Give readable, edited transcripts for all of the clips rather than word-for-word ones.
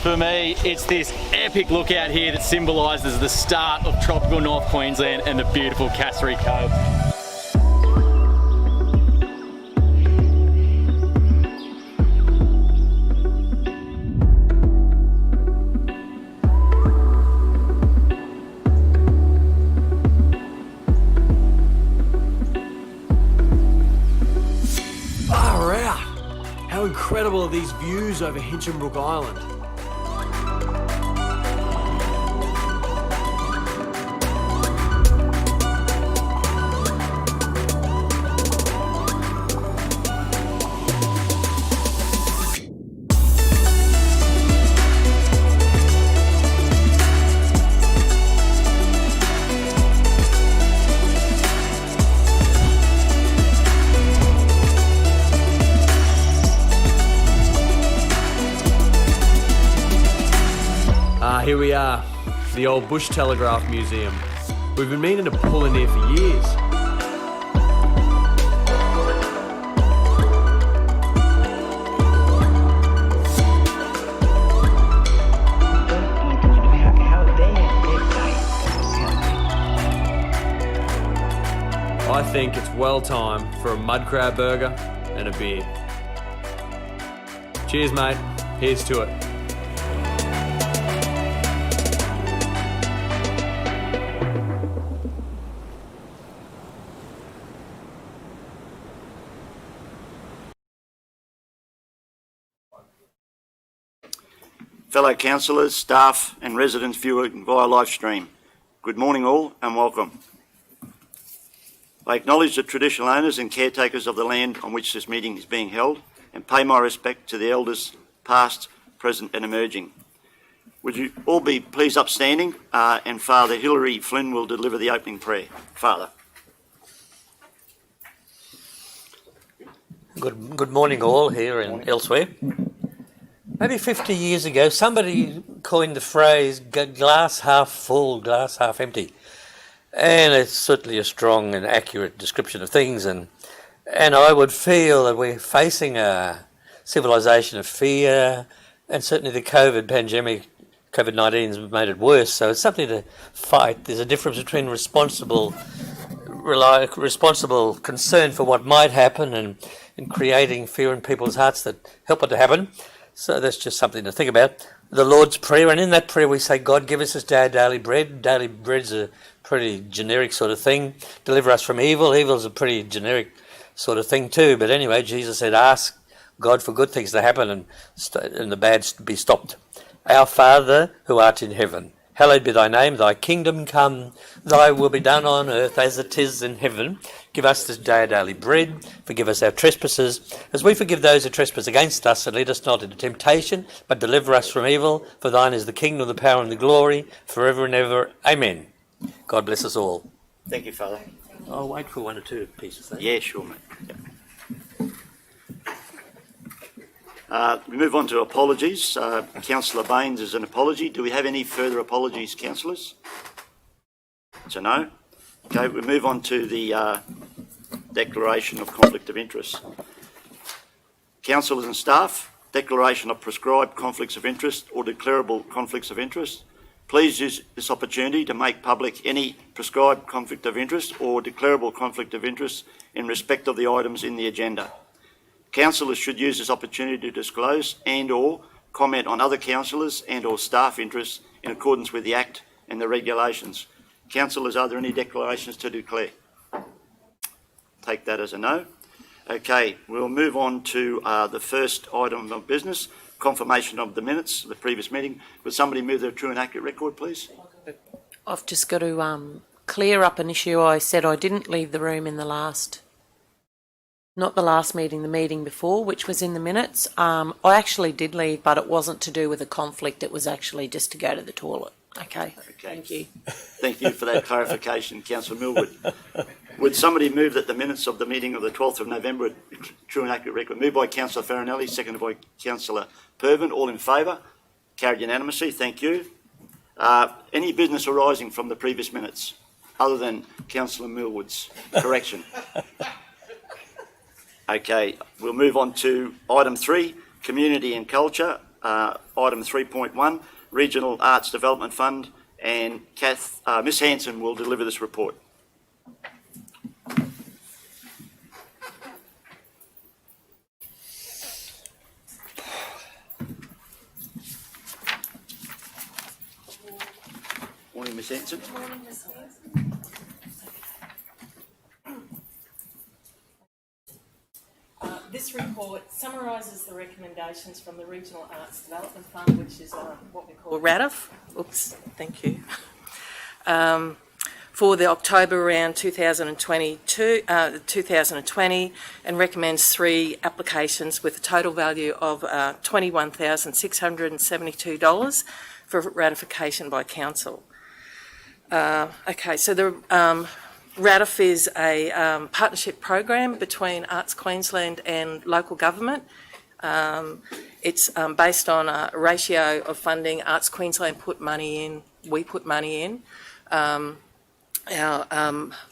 For me, it's this epic lookout here that symbolises the start of tropical North Queensland and the beautiful Cassowary Cove. Far out! How incredible are these views over Hinchinbrook Island? Here we are, the old Bush Telegraph Museum. We've been meaning to pull in here for years. I think it's well time for a mud crab burger and a beer. Cheers, mate. Here's to it. Fellow councillors, staff and residents viewing via live stream, good morning all and welcome. I acknowledge the traditional owners and caretakers of the land on which this meeting is being held and pay my respect to the elders past, present and emerging. Would you all be please upstanding and Father Hilary Flynn will deliver the opening prayer. Father. Good morning all here and elsewhere. Maybe 50 years ago, somebody coined the phrase glass half full, glass half empty. And it's certainly a strong and accurate description of things. And I would feel that we're facing a civilization of fear, and certainly the COVID pandemic, COVID-19 has made it worse. So it's something to fight. There's a difference between responsible concern for what might happen and creating fear in people's hearts that help it to happen. So that's just something to think about. The Lord's Prayer, and in that prayer we say, God, give us this day our daily bread. Daily bread's a pretty generic sort of thing. Deliver us from evil. Evil's a pretty generic sort of thing too. But anyway, Jesus said, ask God for good things to happen and the bad to be stopped. Our Father, who art in heaven, hallowed be thy name. Thy kingdom come. Thy will be done on earth as it is in heaven. Give us this day our daily bread. Forgive us our trespasses, as we forgive those who trespass against us. And lead us not into temptation, but deliver us from evil. For thine is the kingdom, the power, and the glory, forever and ever. Amen. God bless us all. Thank you, Father. I'll wait for one or two pieces. Yeah, sure, mate. Yep. We move on to apologies. Councillor Baines is an apology. Do we have any further apologies, councillors? So no. Okay, we move on to the declaration of conflict of interest. Councillors and staff, declaration of prescribed conflicts of interest or declarable conflicts of interest. Please use this opportunity to make public any prescribed conflict of interest or declarable conflict of interest in respect of the items in the agenda. Councillors should use this opportunity to disclose and or comment on other councillors and or staff interests in accordance with the Act and the regulations. Councillors, are there any declarations to declare? Take that as a no. Okay, we'll move on to the first item of business, confirmation of the minutes of the previous meeting. Would somebody move the true and accurate record, please? I've just got to clear up an issue. I said I didn't leave the room in not the last meeting, the meeting before, which was in the minutes. I actually did leave, but it wasn't to do with a conflict. It was actually just to go to the toilet. Okay. Thank you. Thank you for that clarification, Councillor Millwood. Would somebody move that the minutes of the meeting of the 12th of November, true and accurate record, moved by Councillor Farinelli, seconded by Councillor Pervin, all in favour? Carried unanimously, thank you. Any business arising from the previous minutes, other than Councillor Millwood's correction? Okay, we'll move on to item 3, community and culture. item 3.1, Regional Arts Development Fund, and Miss Hanson will deliver this report. Morning, Miss Hanson. This report summarises the recommendations from the Regional Arts Development Fund, which is what we call RADF. Oops, thank you. For the October round 2020, and recommends 3 applications with a total value of $21,672 for ratification by Council. Okay, so the RADF is a partnership program between Arts Queensland and local government. It's based on a ratio of funding. Arts Queensland put money in, we put money in. Our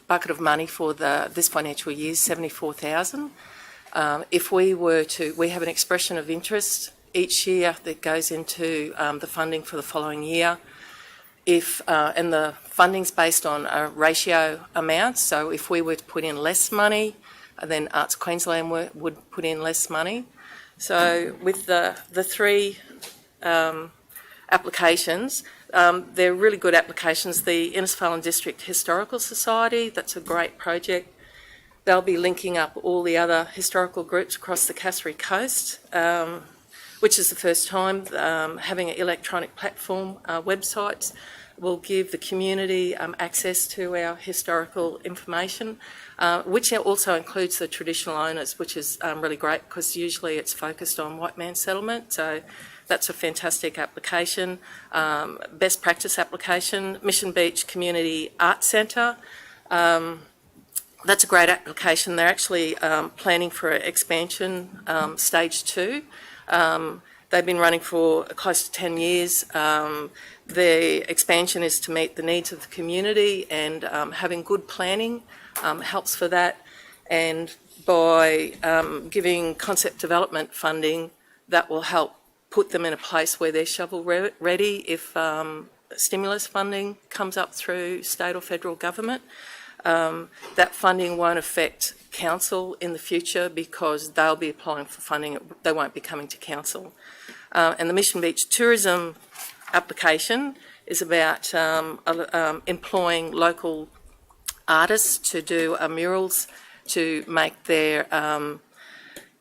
bucket of money for this financial year is $74,000. If we were to, we have an expression of interest each year that goes into the funding for the following year. And the funding's based on a ratio amount, so if we were to put in less money, then Arts Queensland would put in less money. So with the 3 applications, they're really good applications. The Innisfallen District Historical Society, that's a great project. They'll be linking up all the other historical groups across the Cassowary coast, which is the first time having an electronic platform. Websites will give the community access to our historical information, which also includes the traditional owners, which is really great because usually it's focused on white man settlement. So that's a fantastic application. Best practice application, Mission Beach Community Arts Centre. That's a great application. They're actually planning for expansion, stage 2. They've been running for close to 10 years. The expansion is to meet the needs of the community, and having good planning helps for that. And by giving concept development funding, that will help put them in a place where they're shovel ready if stimulus funding comes up through state or federal government. That funding won't affect council in the future because they'll be applying for funding. They won't be coming to council. And the Mission Beach Tourism application is about employing local artists to do murals to make their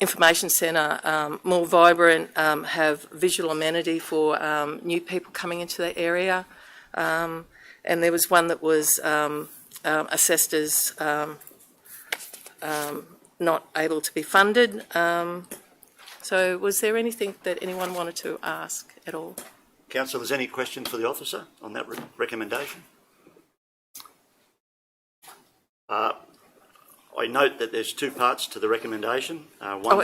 information centre more vibrant, have visual amenity for new people coming into the area. And there was one that was assessed as not able to be funded. So was there anything that anyone wanted to ask at all? Councillors, any questions for the officer on that recommendation? I note that there's 2 parts to the recommendation.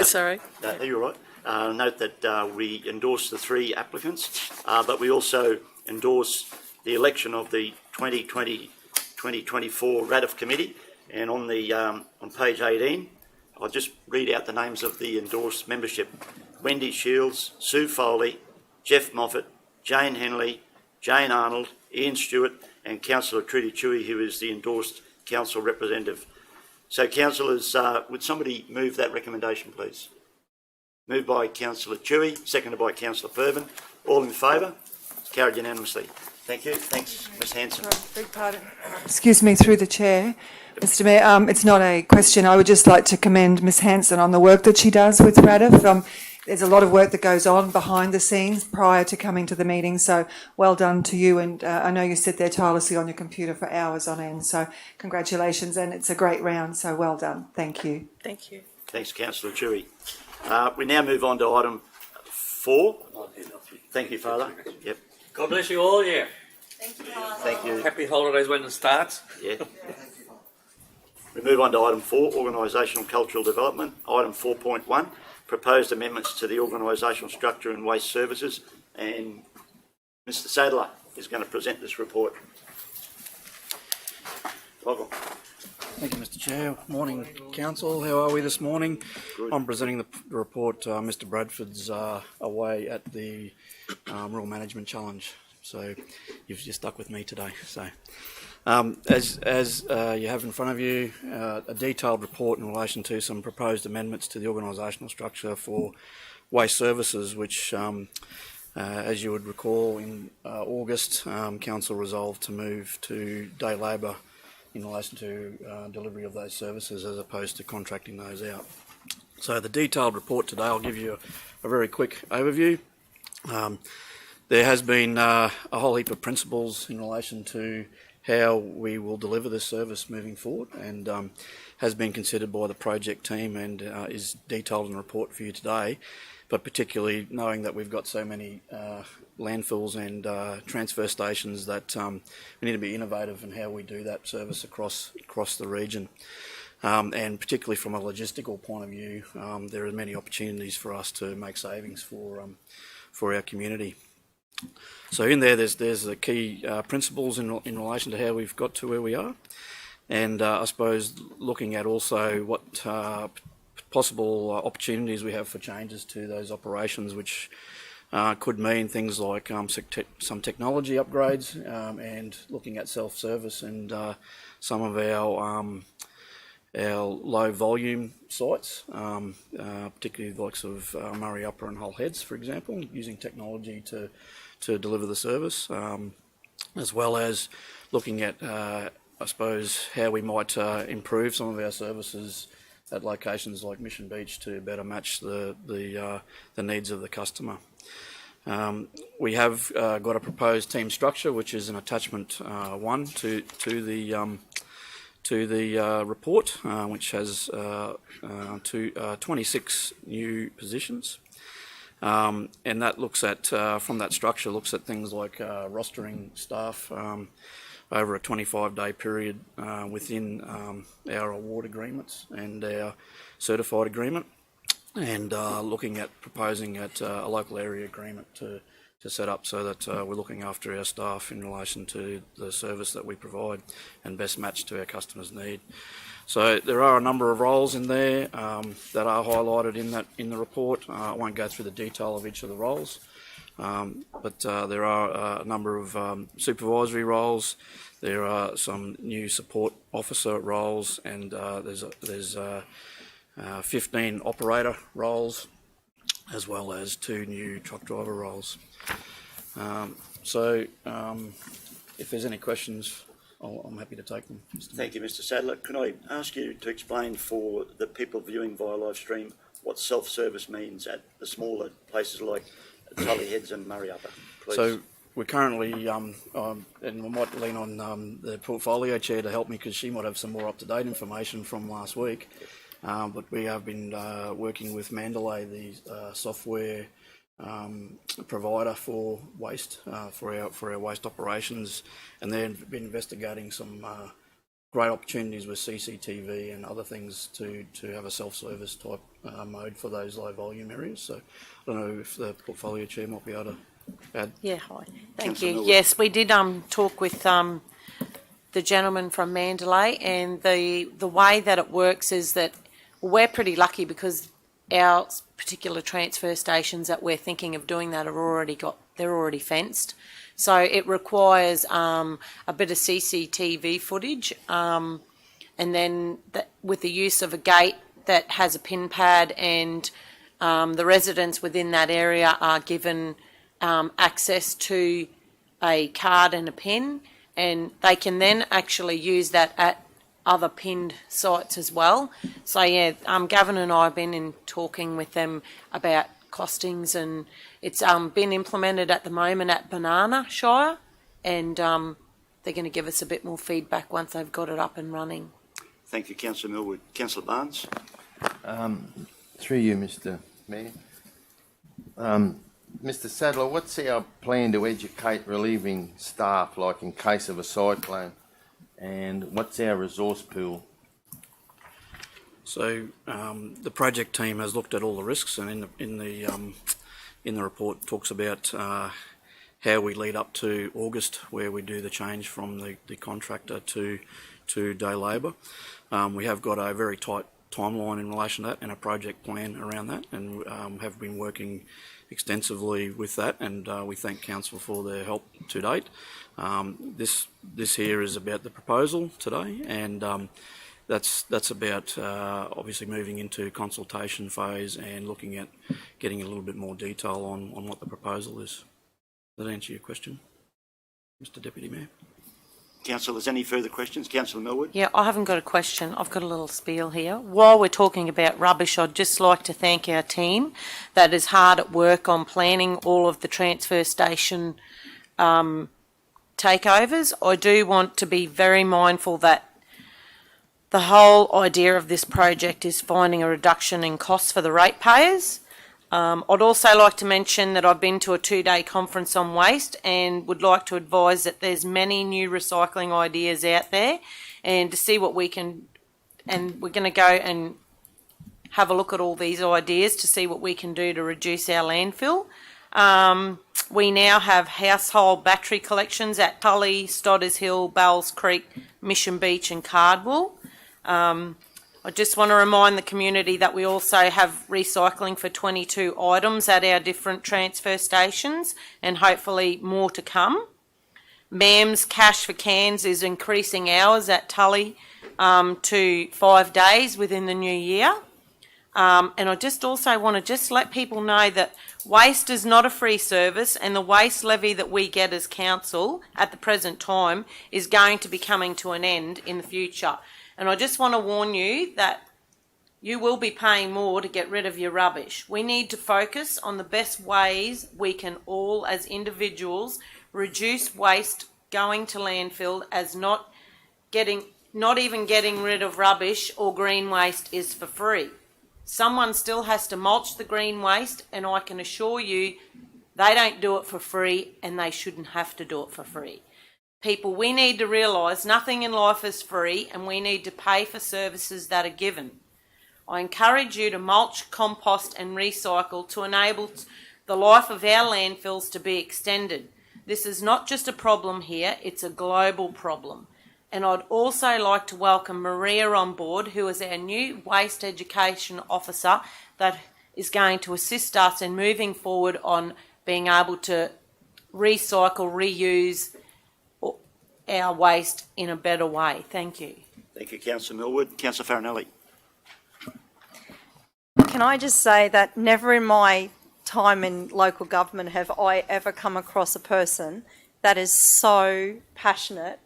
Sorry. You're right. Note that we endorse the 3 applicants, but we also endorse the election of the 2020-2024 RADF Committee. And on page 18, I'll just read out the names of the endorsed membership: Wendy Shields, Sue Foley, Jeff Moffat, Jane Henley, Jane Arnold, Ian Stewart, and Councillor Trudy Chewy, who is the endorsed council representative. So, councillors, would somebody move that recommendation, please? Moved by Councillor Chewy, seconded by Councillor Purban. All in favour? It's carried unanimously. Thank you. Thanks, Ms Hanson. Excuse me, through the chair. Mr Mayor, it's not a question. I would just like to commend Ms Hanson on the work that she does with RADF. There's a lot of work that goes on behind the scenes prior to coming to the meeting, so well done to you. And I know you sit there tirelessly on your computer for hours on end, so congratulations, and it's a great round, so well done. Thank you. Thank you. Thanks, Councillor Chewy. We now move on to item 4. Thank you, Father. Yep. God bless you all, yeah. Thank you, Father. Thank you. Happy holidays when it starts. Yeah. We move on to item 4, Organisational Cultural Development. Item 4.1, proposed amendments to the organisational structure and waste services. And Mr Sadler is going to present this report. Welcome. Thank you, Mr. Chair. Morning, Council. How are we this morning? I'm presenting the report. Mr. Bradford's away at the Rural Management Challenge, so you're stuck with me today. So, as you have in front of you, a detailed report in relation to some proposed amendments to the organisational structure for waste services, which, as you would recall, in August, Council resolved to move to day labour in relation to delivery of those services as opposed to contracting those out. So the detailed report today, I'll give you a very quick overview. There has been a whole heap of principles in relation to how we will deliver this service moving forward, and has been considered by the project team and is detailed in the report for you today. But particularly knowing that we've got so many landfills and transfer stations that we need to be innovative in how we do that service across the region. And particularly from a logistical point of view, there are many opportunities for us to make savings for our community. So in there's the key principles in relation to how we've got to where we are, and I suppose looking at also what possible opportunities we have for changes to those operations, which could mean things like some technology upgrades, and looking at self-service and some of our low volume sites, particularly the likes of Murray Upper and Hull Heads, for example, using technology to deliver the service, as well as looking at I suppose how we might improve some of our services at locations like Mission Beach to better match the needs of the customer. We have got a proposed team structure, which is an attachment 1 to the report, which has 26 new positions, and that looks at from that structure looks at things like rostering staff over a 25-day period within our award agreements and our certified agreement, and looking at proposing at a local area agreement to set up so that we're looking after our staff in relation to the service that we provide and best match to our customers' need. So there are a number of roles in there that are highlighted in the report. I won't go through the detail of each of the roles. But there are a number of supervisory roles. There are some new support officer roles, and there's 15 operator roles, as well as 2 new truck driver roles. If there's any questions, I'm happy to take them. Thank you, Mr. Sadler. Can I ask you to explain for the people viewing via live stream what self-service means at the smaller places like Tully Heads and Murray Upper, please? So we're currently, and we might lean on the portfolio chair to help me because she might have some more up-to-date information from last week. But we have been working with Mandalay, the software provider for waste, for our waste operations, and they've been investigating some great opportunities with CCTV and other things to have a self-service type mode for those low volume areas. So I don't know if the portfolio chair might be able to add. Yeah, hi. Thank you. Yes, we did talk with the gentleman from Mandalay, and the way that it works is that we're pretty lucky because our particular transfer stations that we're thinking of doing that they're already fenced. So it requires a bit of CCTV footage, and then with the use of a gate that has a pin pad, and the residents within that area are given access to a card and a pin, and they can then actually use that at other pinned sites as well. So yeah, Gavin and I have been talking with them about costings, and it's been implemented at the moment at Banana Shire, and they're going to give us a bit more feedback once they've got it up and running. Thank you, Councillor Millwood. Councillor Barnes. Through you, Mr. Mayor. Mr. Sadler, what's our plan to educate relieving staff, like in case of a cyclone, and what's our resource pool? So the project team has looked at all the risks, and in the report talks about how we lead up to August, where we do the change from the contractor to to day labour. We have got a very tight timeline in relation to that and a project plan around that, and have been working extensively with that, and we thank Council for their help to date. This here is about the proposal today, and that's about obviously moving into consultation phase and looking at getting a little bit more detail on what the proposal is. Does that answer your question, Mr Deputy Mayor? Councillors, any further questions? Councillor Millwood? Yeah, I haven't got a question. I've got a little spiel here. While we're talking about rubbish, I'd just like to thank our team that is hard at work on planning all of the transfer station takeovers. I do want to be very mindful that the whole idea of this project is finding a reduction in costs for the ratepayers. I'd also like to mention that I've been to a 2-day conference on waste and would like to advise that there's many new recycling ideas out there, and to see what we can, and we're going to go and have a look at all these ideas to see what we can do to reduce our landfill. We now have household battery collections at Tully, Stodders Hill, Bells Creek, Mission Beach and Cardwell. I just want to remind the community that we also have recycling for 22 items at our different transfer stations, and hopefully more to come. MAM's cash for cans is increasing hours at Tully to 5 days within the new year. And I just also want to just let people know that waste is not a free service, and the waste levy that we get as council at the present time is going to be coming to an end in the future. And I just want to warn you that you will be paying more to get rid of your rubbish. We need to focus on the best ways we can all as individuals reduce waste going to landfill, as not even getting rid of rubbish or green waste is for free. Someone still has to mulch the green waste, and I can assure you they don't do it for free, and they shouldn't have to do it for free. People, we need to realise nothing in life is free, and we need to pay for services that are given. I encourage you to mulch, compost and recycle to enable the life of our landfills to be extended. This is not just a problem here, it's a global problem. And I'd also like to welcome Maria on board, who is our new Waste Education Officer that is going to assist us in moving forward on being able to recycle, reuse our waste in a better way. Thank you. Thank you, Councillor Millwood. Councillor Farinelli. Can I just say that never in my time in local government have I ever come across a person that is so passionate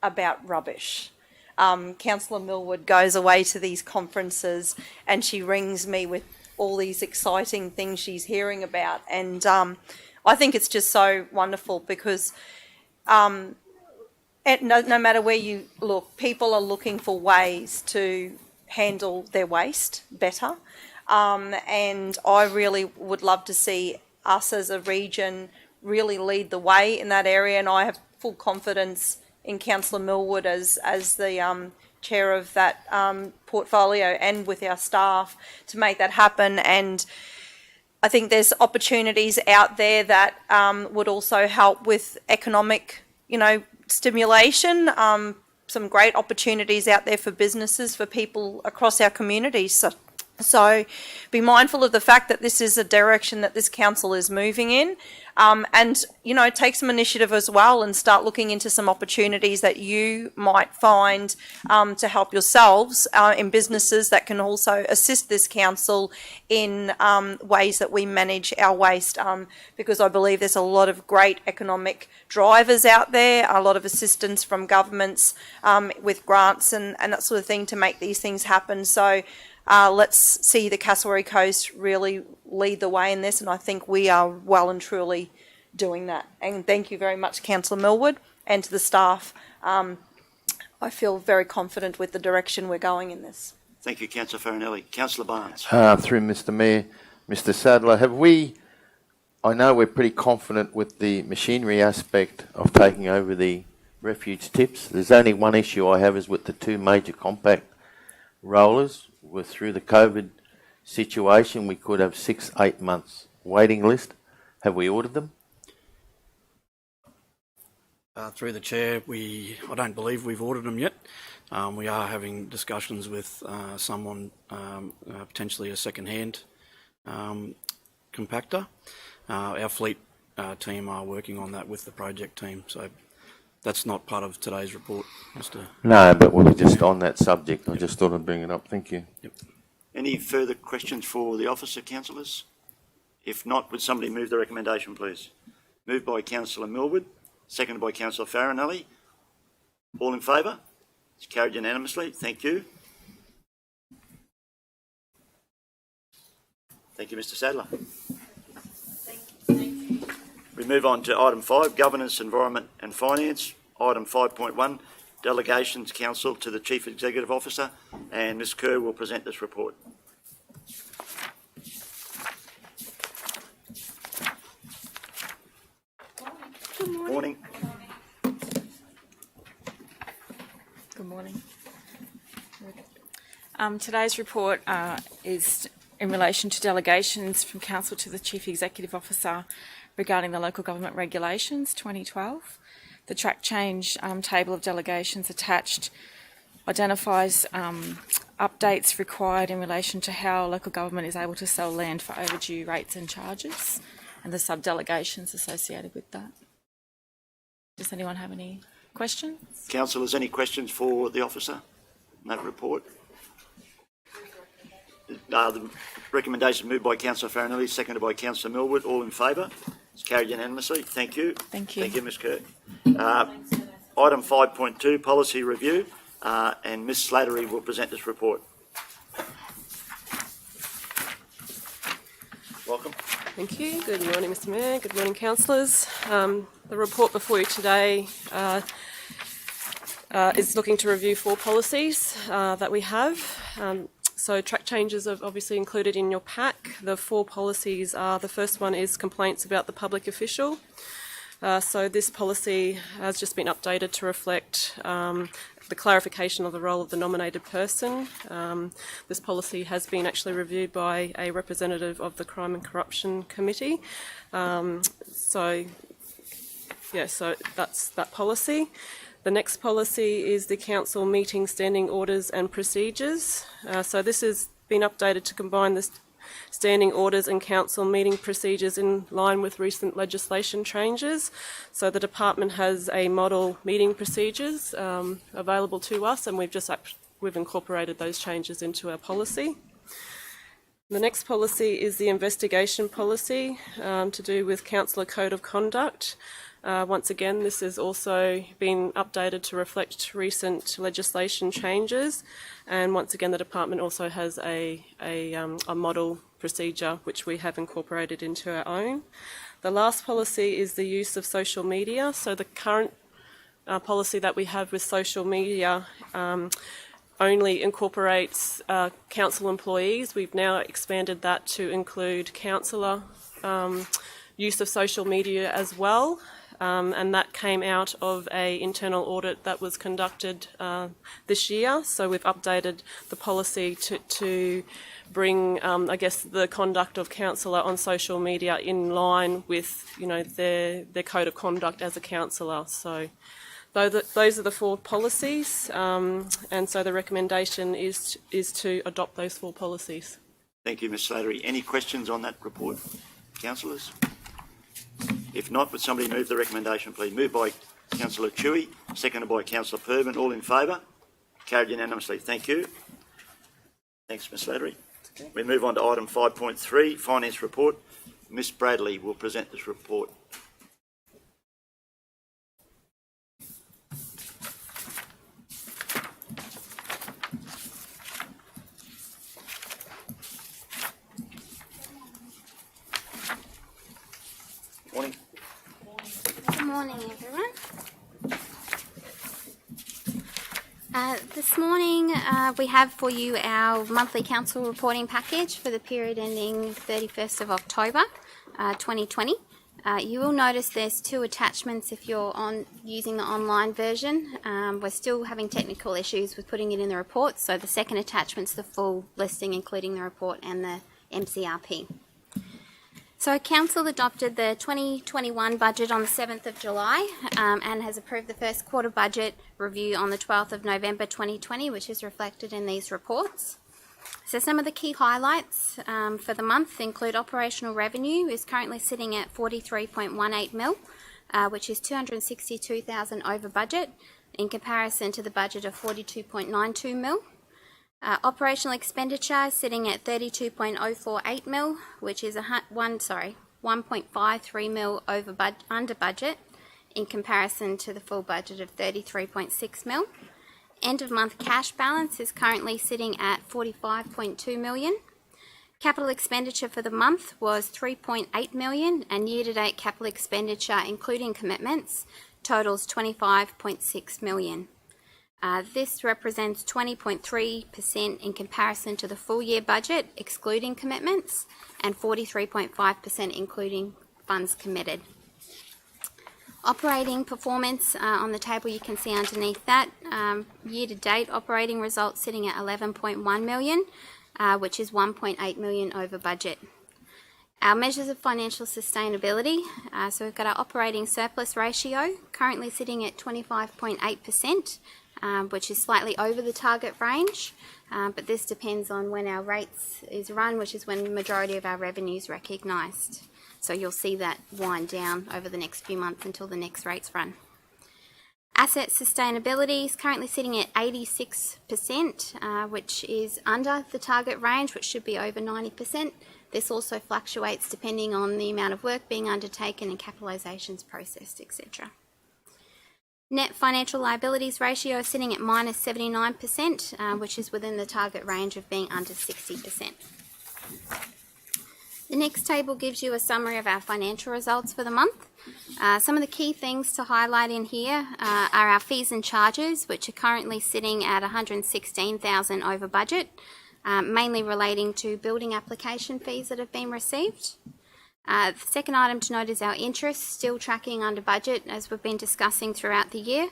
about rubbish. Councillor Millwood goes away to these conferences and she rings me with all these exciting things she's hearing about, and I think it's just so wonderful because no matter where you look, people are looking for ways to handle their waste better. And I really would love to see us as a region really lead the way in that area. And I have full confidence in Councillor Millwood as the chair of that portfolio, and with our staff to make that happen. And I think there's opportunities out there that would also help with economic, stimulation. Some great opportunities out there for businesses, for people across our communities. So be mindful of the fact that this is a direction that this council is moving in, and take some initiative as well and start looking into some opportunities that you might find to help yourselves in businesses that can also assist this council in ways that we manage our waste, because I believe there's a lot of great economic drivers out there, a lot of assistance from governments with grants and that sort of thing to make these things happen. So let's see the Cassowary Coast really lead the way in this, and I think we are well and truly doing that. And thank you very much, Councillor Millwood, and to the staff. I feel very confident with the direction we're going in this. Thank you, Councillor Farinelli. Councillor Barnes. Through Mr Mayor, Mr Sadler, I know we're pretty confident with the machinery aspect of taking over the refuge tips. There's only one issue I have is with the 2 major compact rollers. Through the COVID situation, we could have 6-8 months waiting list. Have we ordered them? Through the chair, I don't believe we've ordered them yet. We are having discussions with someone, potentially a second-hand compactor. Our fleet team are working on that with the project team, so that's not part of today's report, Mr. No, but we were just on that subject. I just thought I'd bring it up. Thank you. Yep. Any further questions for the officer, councillors? If not, would somebody move the recommendation, please? Moved by Councillor Millwood, seconded by Councillor Farinelli. All in favour? It's carried unanimously. Thank you. Thank you, Mr. Sadler. We move on to item 5, Governance, Environment and Finance. Item 5.1, Delegations Council to the Chief Executive Officer, and Ms Kerr will present this report. Good morning. Good morning. Today's report is in relation to delegations from Council to the Chief Executive Officer regarding the Local Government Regulations 2012. The track change table of delegations attached identifies updates required in relation to how local government is able to sell land for overdue rates and charges, and the sub-delegations associated with that. Does anyone have any questions? Councillors, any questions for the officer on that report? The recommendation moved by Councillor Farinelli, seconded by Councillor Millwood. All in favour? It's carried unanimously. Thank you. Thank you. Thank you, Ms Kerr. Item 5.2, Policy Review, and Ms Slattery will present this report. Welcome. Thank you. Good morning, Mr Mayor. Good morning, councillors. The report before you today is looking to review 4 policies that we have. So track changes are obviously included in your pack. The 4 policies are, the first one is complaints about the public official. So this policy has just been updated to reflect the clarification of the role of the nominated person. This policy has been actually reviewed by a representative of the Crime and Corruption Committee. So that's that policy. The next policy is the Council Meeting Standing Orders and Procedures. So this has been updated to combine the standing orders and council meeting procedures in line with recent legislation changes. So the department has a model meeting procedures available to us, and we've incorporated those changes into our policy. The next policy is the investigation policy to do with councillor code of conduct. Once again, this has also been updated to reflect recent legislation changes, and once again the department also has a model procedure which we have incorporated into our own. The last policy is the use of social media. So the current policy that we have with social media only incorporates council employees. We've now expanded that to include councillor use of social media as well. And that came out of an internal audit that was conducted this year. So we've updated the policy to bring, I guess, the conduct of councillor on social media in line with, their code of conduct as a councillor. So those are the 4 policies, and so the recommendation is to adopt those 4 policies. Thank you, Ms Slattery. Any questions on that report, councillors? If not, would somebody move the recommendation, please? Moved by Councillor Chewy, seconded by Councillor Pervin. All in favour? Carried unanimously. Thank you. Thanks, Ms Slattery. Okay. We move on to item 5.3, Finance Report. Ms Bradley will present this report. Morning. Good morning, everyone. This morning we have for you our monthly council reporting package for the period ending 31st of October 2020. You will notice there's 2 attachments if you're using the online version. We're still having technical issues with putting it in the report, so the second attachment's the full listing including the report and the MCRP. So Council adopted the 2021 budget on the 7th of July and has approved the first quarter budget review on the 12th of November 2020, which is reflected in these reports. So some of the key highlights for the month include operational revenue is currently sitting at 43.18 mil, which is 262,000 over budget in comparison to the budget of 42.92 mil. Operational expenditure sitting at 32.048 mil, which is 1.53 mil under budget in comparison to the full budget of 33.6 mil. End of month cash balance is currently sitting at 45.2 million. Capital expenditure for the month was 3.8 million, and year-to-date capital expenditure, including commitments, totals 25.6 million. This represents 20.3% in comparison to the full year budget, excluding commitments, and 43.5% including funds committed. Operating performance on the table you can see underneath that. Year-to-date operating results sitting at 11.1 million, which is 1.8 million over budget. Our measures of financial sustainability, so we've got our operating surplus ratio currently sitting at 25.8%, which is slightly over the target range, but this depends on when our rates is run, which is when the majority of our revenue is recognised. So you'll see that wind down over the next few months until the next rates run. Asset sustainability is currently sitting at 86%, which is under the target range, which should be over 90%. This also fluctuates depending on the amount of work being undertaken and capitalisations processed, etc. Net financial liabilities ratio is sitting at minus 79%, which is within the target range of being under 60%. The next table gives you a summary of our financial results for the month. Some of the key things to highlight in here are our fees and charges, which are currently sitting at 116,000 over budget, mainly relating to building application fees that have been received. The second item to note is our interest, still tracking under budget as we've been discussing throughout the year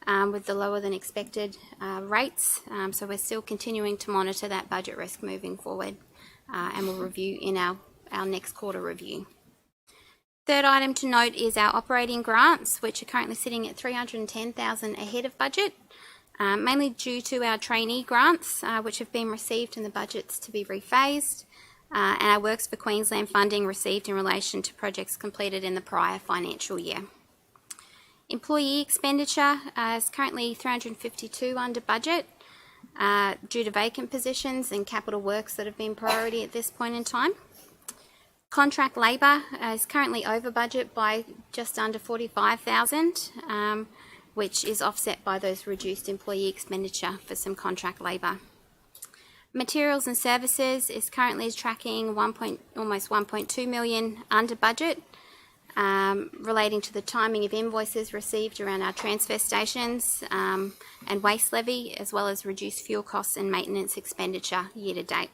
with the lower than expected rates. So we're still continuing to monitor that budget risk moving forward and we'll review in our next quarter review. Third item to note is our operating grants, which are currently sitting at 310,000 ahead of budget, mainly due to our trainee grants, which have been received in the budgets to be rephased, and our Works for Queensland funding received in relation to projects completed in the prior financial year. Employee expenditure is currently 352 under budget due to vacant positions and capital works that have been priority at this point in time. Contract labour is currently over budget by just under 45,000, which is offset by those reduced employee expenditure for some contract labour. Materials and services is currently tracking almost 1.2 million under budget, relating to the timing of invoices received around our transfer stations and waste levy, as well as reduced fuel costs and maintenance expenditure year to date.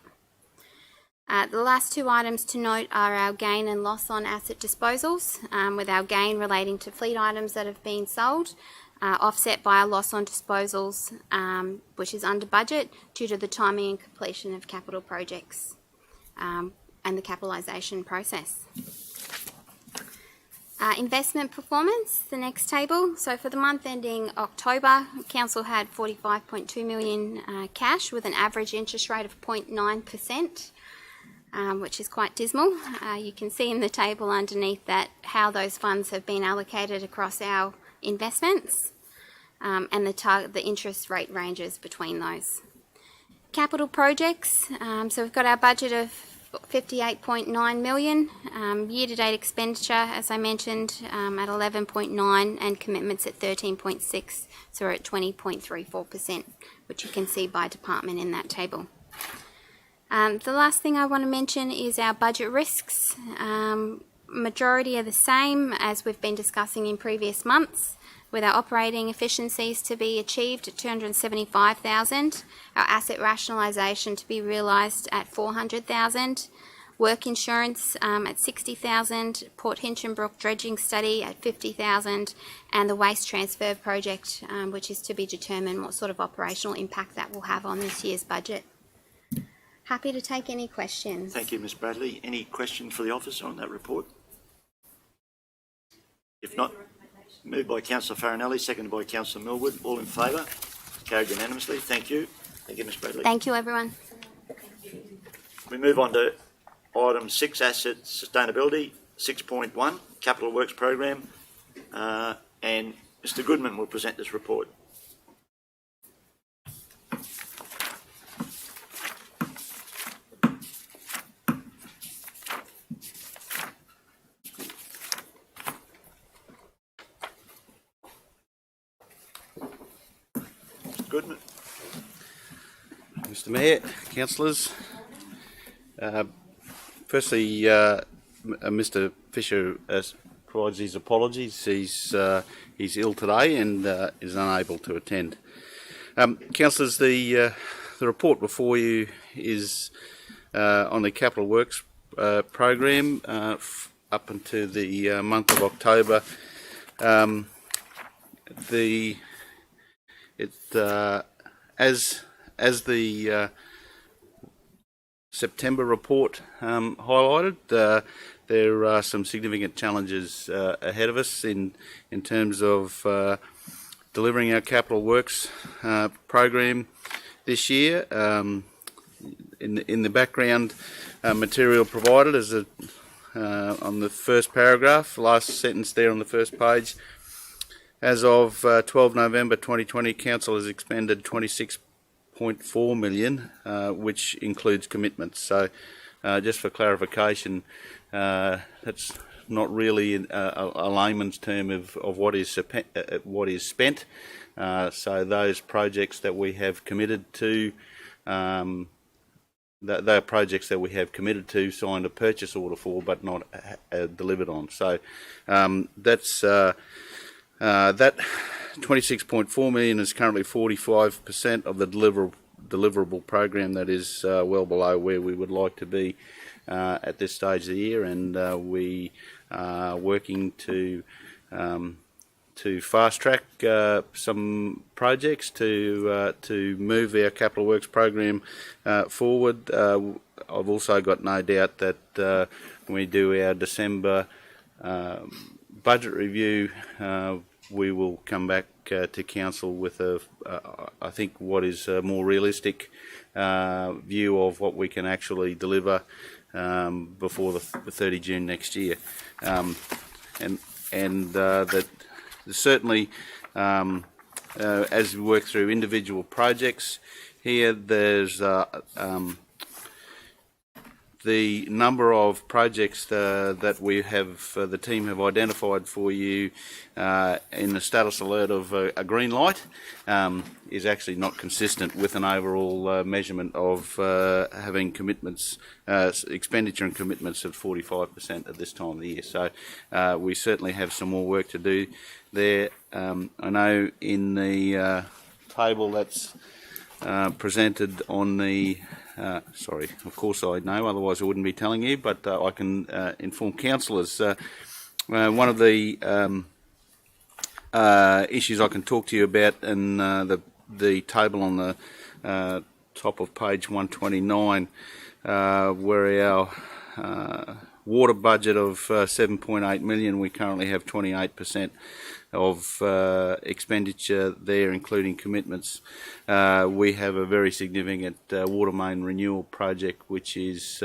The last two items to note are our gain and loss on asset disposals, with our gain relating to fleet items that have been sold, offset by a loss on disposals, which is under budget due to the timing and completion of capital projects and the capitalisation process. Investment performance, the next table. So for the month ending October, Council had 45.2 million cash with an average interest rate of 0.9%. Which is quite dismal. You can see in the table underneath that how those funds have been allocated across our investments and the interest rate ranges between those. Capital projects, so we've got our budget of 58.9 million, year-to-date expenditure, as I mentioned, at 11.9 and commitments at 13.6, so we're at 20.34%, which you can see by department in that table. The last thing I want to mention is our budget risks. Majority are the same as we've been discussing in previous months, with our operating efficiencies to be achieved at 275,000, our asset rationalisation to be realised at 400,000, work insurance at 60,000, Port Hinchinbrook dredging study at 50,000, and the waste transfer project, which is to be determined what sort of operational impact that will have on this year's budget. Happy to take any questions. Thank you, Ms Bradley. Any questions for the officer on that report? If not, moved by Councillor Farinelli, seconded by Councillor Millwood. All in favour? Carried unanimously. Thank you. Thank you, Ms Bradley. Thank you, everyone. We move on to item 6, asset sustainability, 6.1, capital works program, and Mr Goodman will present this report. Goodman. Mr Mayor, councillors, firstly, Mr Fisher provides his apologies. He's ill today and is unable to attend. Councillors, the report before you is on the capital works program up until the month of October. As the September report highlighted, there are some significant challenges ahead of us in terms of delivering our capital works program this year. In the background material provided is on the first paragraph, last sentence there on the first page. As of 12 November 2020, Council has expended 26.4 million, which includes commitments. So, just for clarification, that's not really a layman's term of what is spent. So those projects that we have committed to, they are projects that we have committed to, signed a purchase order for, but not delivered on. So that's that 26.4 million is currently 45% of the deliverable program. That is well below where we would like to be at this stage of the year, and we are working to fast track some projects to move our capital works program forward. I've also got no doubt that when we do our December budget review, we will come back to council with I think what is a more realistic view of what we can actually deliver before the 30 June next year, and that certainly as we work through individual projects here, there's the number of projects that we have, the team have identified for you in the status alert of a green light is actually not consistent with an overall measurement of having commitments, expenditure and commitments of 45% at this time of the year. So we certainly have some more work to do there. I know in the table that's presented on the sorry, of course I know, otherwise I wouldn't be telling you, but I can inform councillors. One of the issues I can talk to you about in the table on the top of page 129, where our water budget of 7.8 million, we currently have 28% of expenditure there, including commitments. We have a very significant water main renewal project, which is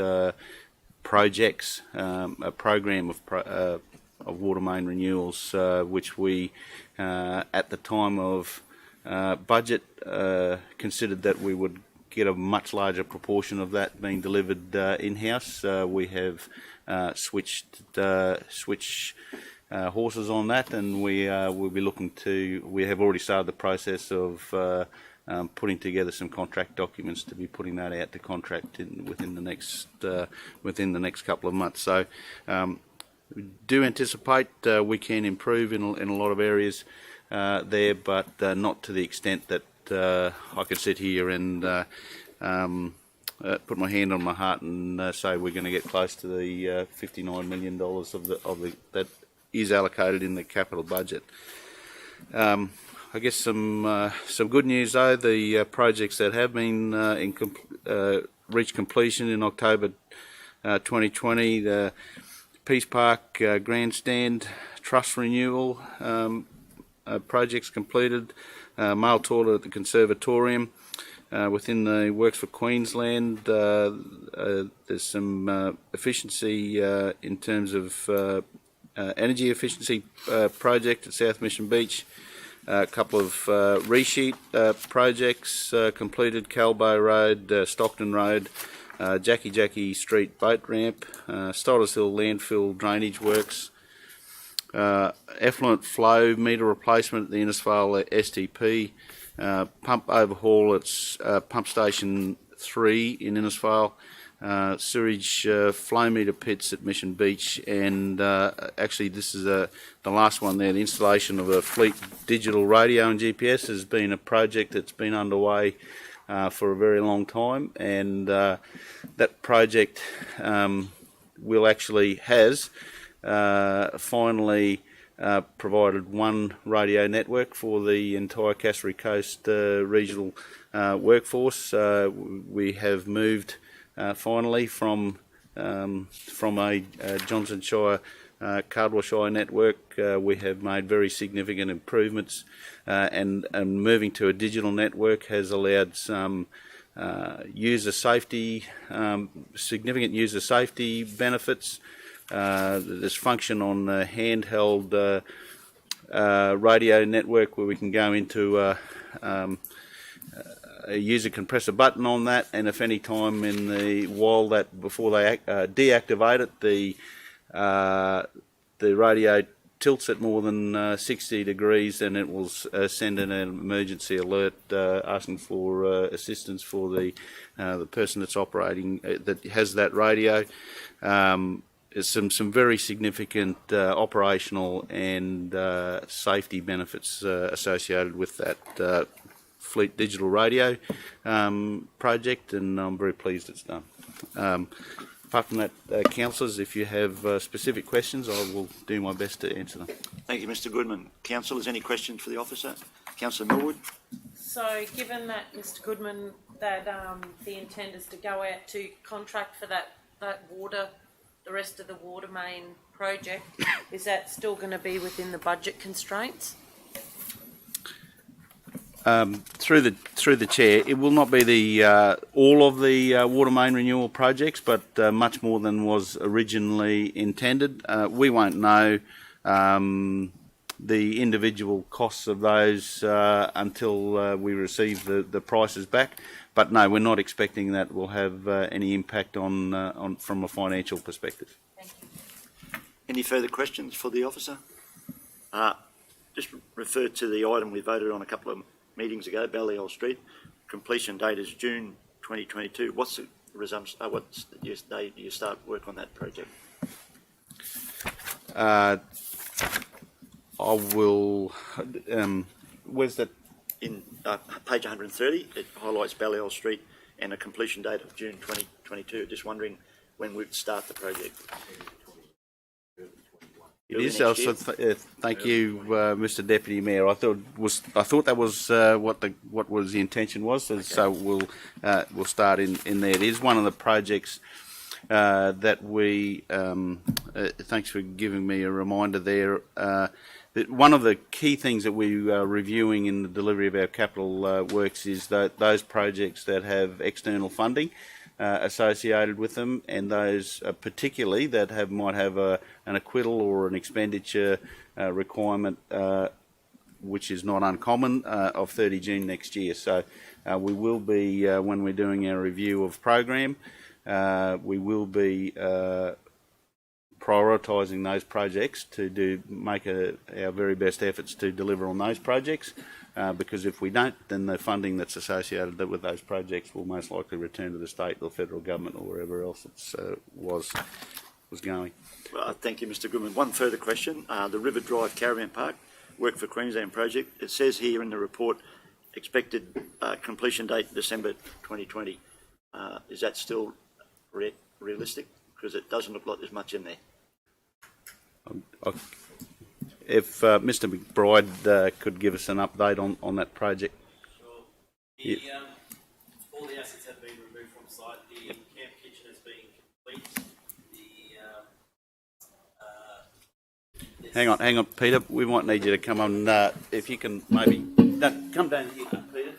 projects, a program of water main renewals, which we, at the time of budget, considered that we would get a much larger proportion of that being delivered in-house. We have switched horses on that, and we will be looking to. We have already started the process of putting together some contract documents to be putting that out to contract within the next couple of months. So we do anticipate we can improve in a lot of areas there, but not to the extent that I could sit here and put my hand on my heart and say we're going to get close to the $59 million that is allocated in the capital budget. I guess some good news though. The projects that have been reached completion in October 2020. The Peace Park Grandstand Trust Renewal projects completed. Male toilet at the Conservatorium. Within the Works for Queensland, there's some efficiency in terms of energy efficiency project at South Mission Beach. A couple of resheet projects completed: Calbo Road, Stockton Road, Jackie Street boat ramp, Stodders Hill landfill drainage works, effluent flow meter replacement at the Innisfail STP, pump overhaul at Pump Station 3 in Innisfail, sewage flow meter pits at Mission Beach, and actually this is the last one there. The installation of a fleet digital radio and GPS has been a project that's been underway for a very long time, and that project has finally provided one radio network for the entire Cassowary Coast regional workforce. We have moved finally from a Johnson Shire Cardwell Shire network. We have made very significant improvements, and moving to a digital network has allowed some significant user safety benefits. There's function on the handheld radio network where we can go into a user can press a button on that, and if any time before they deactivate it, the radio tilts at more than 60 degrees, then it will send an emergency alert asking for assistance for the person that's operating that has that radio. Some very significant operational and safety benefits associated with that fleet digital radio project, and I'm very pleased it's done. Apart from that, councillors, if you have specific questions, I will do my best to answer them. Thank you, Mr. Goodman. Councillors, any questions for the officer? Councillor Millwood. So, given that, Mr. Goodman, that the intent is to go out to contract for that water, the rest of the water main project, is that still going to be within the budget constraints? Through the chair, it will not be the all of the water main renewal projects, but much more than was originally intended. We won't know the individual costs of those until we receive the prices back. But no, we're not expecting that will have any impact on from a financial perspective. Thank you. Any further questions for the officer? Just refer to the item we voted on a couple of meetings ago, Balliol Street. Completion date is June 2022. What's the resumption? What's the day do you start work on that project? I will. Where's that? In page 130, it highlights Balliol Street and a completion date of June 2022. Just wondering when we'd start the project. It is also. Thank you, Mr. Deputy Mayor. I thought that was what was the intention was. Okay. So we'll start in there. It is one of the projects that we. Thanks for giving me a reminder there. That one of the key things that we are reviewing in the delivery of our capital works is those projects that have external funding associated with them, and those particularly that might have an acquittal or an expenditure requirement, which is not uncommon, of 30 June next year. So we will be, when we're doing our review of program, we will be prioritising those projects to make our very best efforts to deliver on those projects, because if we don't, then the funding that's associated with those projects will most likely return to the state or federal government or wherever else it was going. Well, thank you, Mr. Goodman. One further question. The River Drive Caravan Park, Work for Queensland project, it says here in the report, expected completion date December 2020. Is that still realistic? Because it doesn't look like there's much in there. If Mr. McBride could give us an update on that project. Sure. All the assets have been removed from site. The camp kitchen has been complete. Hang on, Peter. We might need you to come on. If you can, maybe come down here, Peter.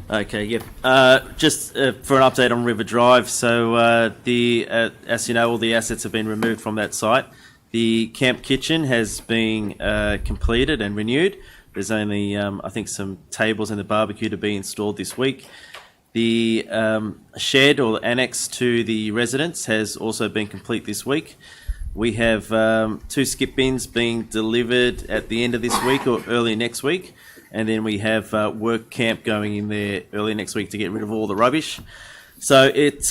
Okay, yep. Just for an update on River Drive. So as you know, all the assets have been removed from that site. The camp kitchen has been completed and renewed. There's only, I think, some tables and the barbecue to be installed this week. The shed or annex to the residence has also been complete this week. We have 2 skip bins being delivered at the end of this week or early next week. And then we have work camp going in there early next week to get rid of all the rubbish. So it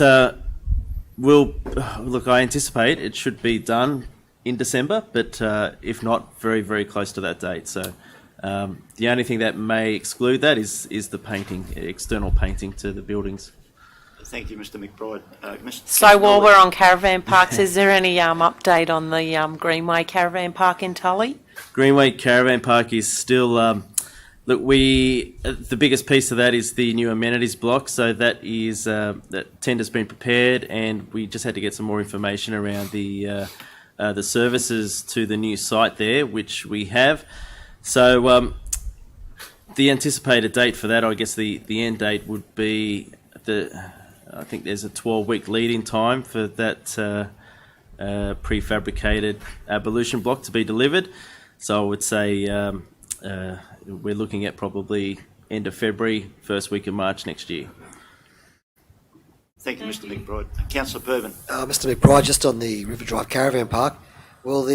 will, look, I anticipate it should be done in December, but if not, very, very close to that date. So the only thing that may exclude that is the painting, external painting to the buildings. Thank you, Mr. McBride. So while we're on caravan parks, is there any update on the Greenway Caravan Park in Tully? Greenway Caravan Park is still... Look, the biggest piece of that is the new amenities block. So that is that tender's been prepared, and we just had to get some more information around the services to the new site there, which we have. So the anticipated date for that, I guess the end date would be I think there's a 12-week lead-in time for that prefabricated abolition block to be delivered. So I would say. We're looking at probably end of February, first week of March next year. Thank you, Mr. McBride. Councillor Pervin. Mr. McBride, just on the River Drive Caravan Park, will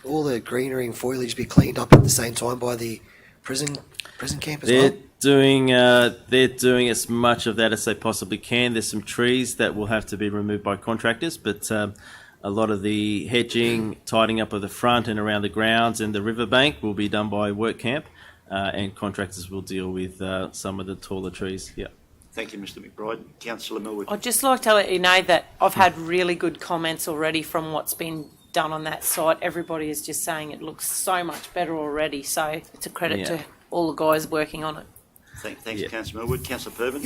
all the greenery and foliage be cleaned up at the same time by the prison camp as well? They're doing as much of that as they possibly can. There's some trees that will have to be removed by contractors, but a lot of the hedging, tidying up of the front and around the grounds and the riverbank will be done by work camp, and contractors will deal with some of the taller trees. Yeah. Thank you, Mr. McBride. Councillor Millwood. I'd just like to let you know that I've had really good comments already from what's been done on that site. Everybody is just saying it looks so much better already, so it's a credit to all the guys working on it. Thanks, Councillor Millwood. Councillor Pervin.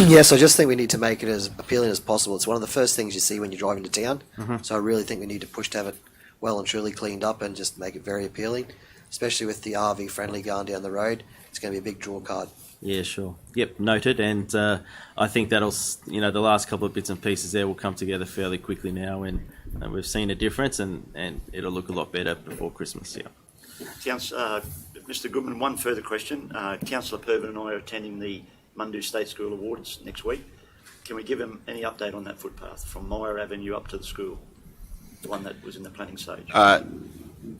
Yes, I just think we need to make it as appealing as possible. It's one of the first things you see when you drive into town. So I really think we need to push to have it well and truly cleaned up and just make it very appealing, especially with the RV friendly going down the road. It's going to be a big draw card. Yeah, sure. Yep, noted. And I think that'll, the last couple of bits and pieces there will come together fairly quickly now, and we've seen a difference, and it'll look a lot better before Christmas. Yeah. Mr. Goodman, one further question. Councillor Pervin and I are attending the Mundu State School Awards next week. Can we give him any update on that footpath from Meyer Avenue up to the school, the one that was in the planning stage?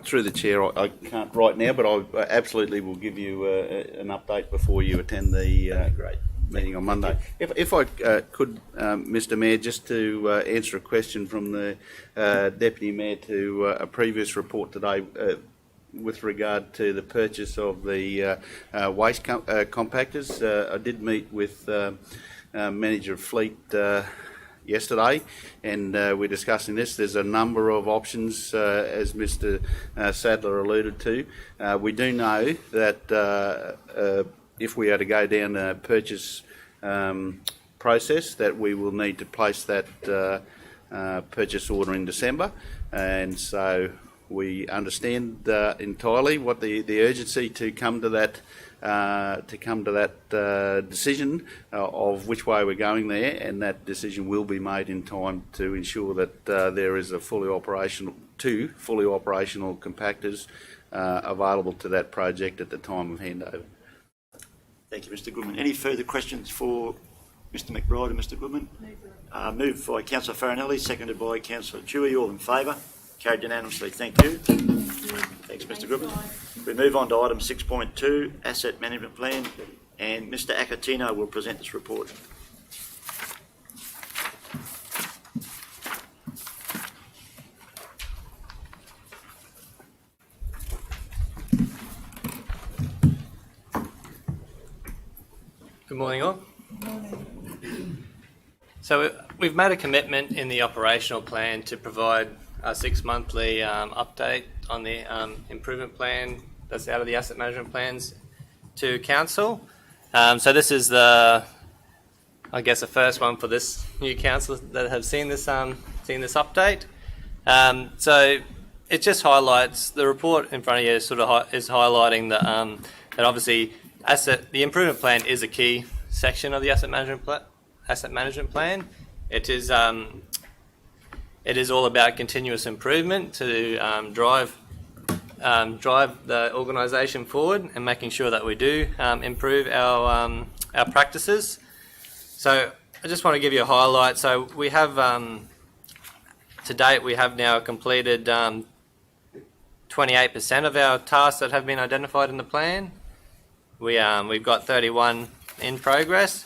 Through the chair, I can't right now, but I absolutely will give you an update before you attend the meeting on Monday. If I could, Mr. Mayor, just to answer a question from the Deputy Mayor to a previous report today with regard to the purchase of the waste compactors. I did meet with Manager of Fleet yesterday, and we're discussing this. There's a number of options, as Mr. Sadler alluded to. We do know that if we are to go down a purchase process, that we will need to place that purchase order in December, and so we understand entirely what the urgency to come to that decision of which way we're going there, and that decision will be made in time to ensure that there is a fully operational compactors available to that project at the time of handover. Thank you, Mr. Goodman. Any further questions for Mr. McBride and Mr. Goodman? Moved by Councillor Farinelli, seconded by Councillor Dewey. All in favour? Carried unanimously. Thank you. Thanks, Mr. Goodman. We move on to item 6.2, Asset Management Plan, and Mr. Acatino will present this report. Good morning, all. So we've made a commitment in the operational plan to provide a 6-monthly update on the improvement plan that's out of the asset management plans to council. So this is the first one for this new council that have seen this update. So it just highlights the report in front of you. Is highlighting that obviously the improvement plan is a key section of the asset management plan. It is all about continuous improvement to drive the organisation forward and making sure that we do improve our practices. So I just want to give you a highlight. So we have to date we have now completed 28% of our tasks that have been identified in the plan. We've got 31 in progress,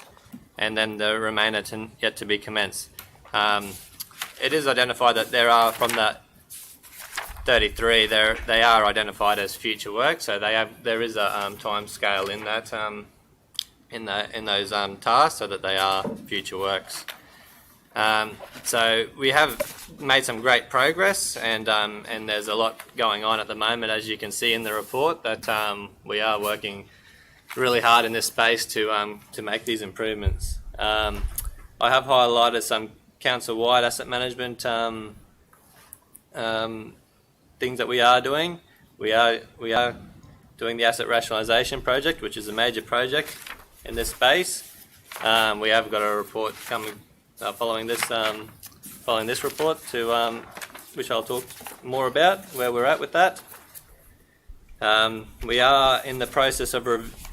and then the remainder yet to be commenced. It is identified that there are, from that 33, they are identified as future work. So there is a time scale in that in those tasks, so that they are future works. So we have made some great progress, and there's a lot going on at the moment, as you can see in the report, that we are working really hard in this space to make these improvements. I have highlighted some council-wide asset management things that we are doing. We are doing the asset rationalisation project, which is a major project in this space. We have got a report coming following this report to which I'll talk more about where we're at with that. We are in the process of